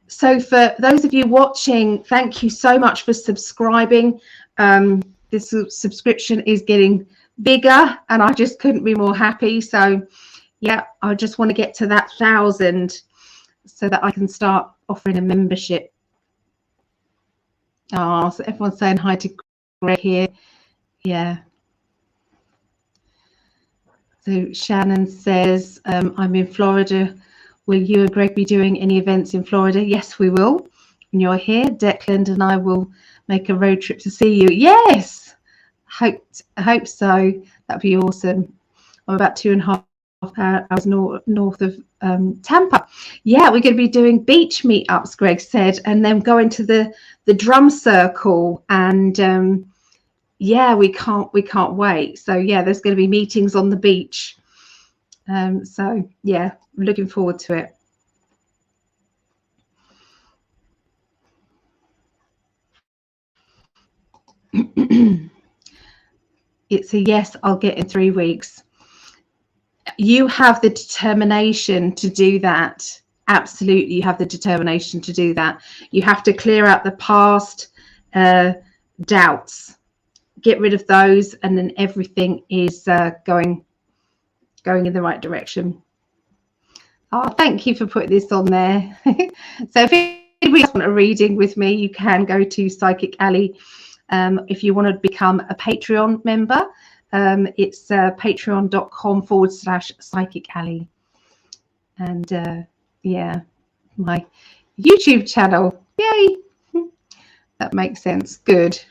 So for those of you watching, thank you so much for subscribing. This subscription is getting bigger and I just couldn't be more happy. So yeah, I just want to get to that 1,000 so that I can start offering a membership. Oh, so everyone's saying hi to Greg here. Yeah. So Shannon says, I'm in Florida. Will you and Greg be doing any events in Florida? Yes, we will. When you're here, Declan and I will make a road trip to see you. Yes, I hope so. That'd be awesome. I'm about 2.5 hours north of Tampa. Yeah, we're going to be doing beach meetups, Greg said, and then going to the drum circle. And yeah, we can't wait. So yeah, there's going to be meetings on the beach. So yeah, I'm looking forward to it. It's a yes, I'll get in 3 weeks. You have the determination to do that. Absolutely, you have the determination to do that. You have to clear out the past doubts, get rid of those, and then everything is going in the right direction. Oh, thank you for putting this on there. So if anybody else want a reading with me, you can go to Psychically. If you want to become a Patreon member, it's patreon.com/Psychically. And yeah, my YouTube channel. Yay! That makes sense. Good.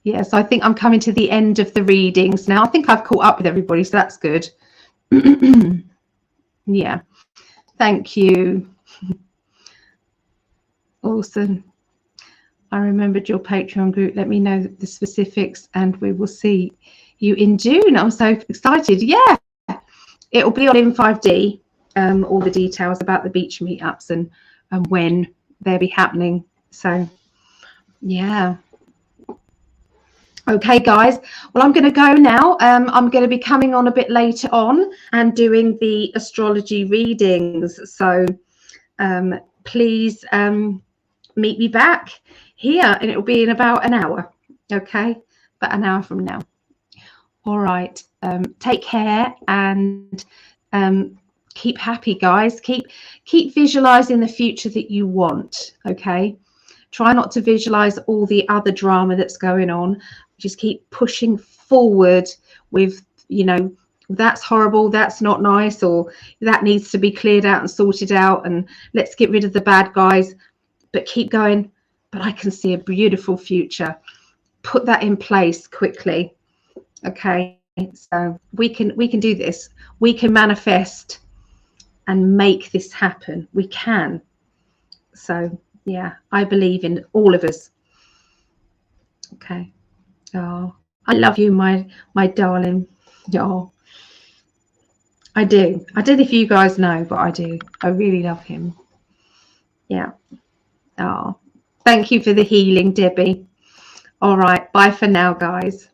Yeah, so I think I'm coming to the end of the readings now. I think I've caught up with everybody, so that's good. Yeah, thank you. Awesome. I remembered your Patreon group. Let me know the specifics and we will see you in June. I'm so excited. Yeah, it'll be on In5D, all the details about the beach meetups and when they'll be happening. So yeah. Okay, guys. Well, I'm going to go now. I'm going to be coming on a bit later on and doing the astrology readings. So please meet me back here, and it will be in about an hour. Okay, about an hour from now. All right. Take care and keep happy, guys. Keep visualizing the future that you want. Okay. Try not to visualize all the other drama that's going on. Just keep pushing forward with, you know, that's horrible, that's not nice, or that needs to be cleared out and sorted out, and let's get rid of the bad guys. But keep going. But I can see a beautiful future. Put that in place quickly. Okay. So we can do this. We can manifest and make this happen. We can. So yeah, I believe in all of us. Okay. Oh, I love you, my darling. Oh, I do. I don't know if you guys know, but I do. I really love him. Yeah. Oh, thank you for the healing, Debbie. All right. Bye for now, guys.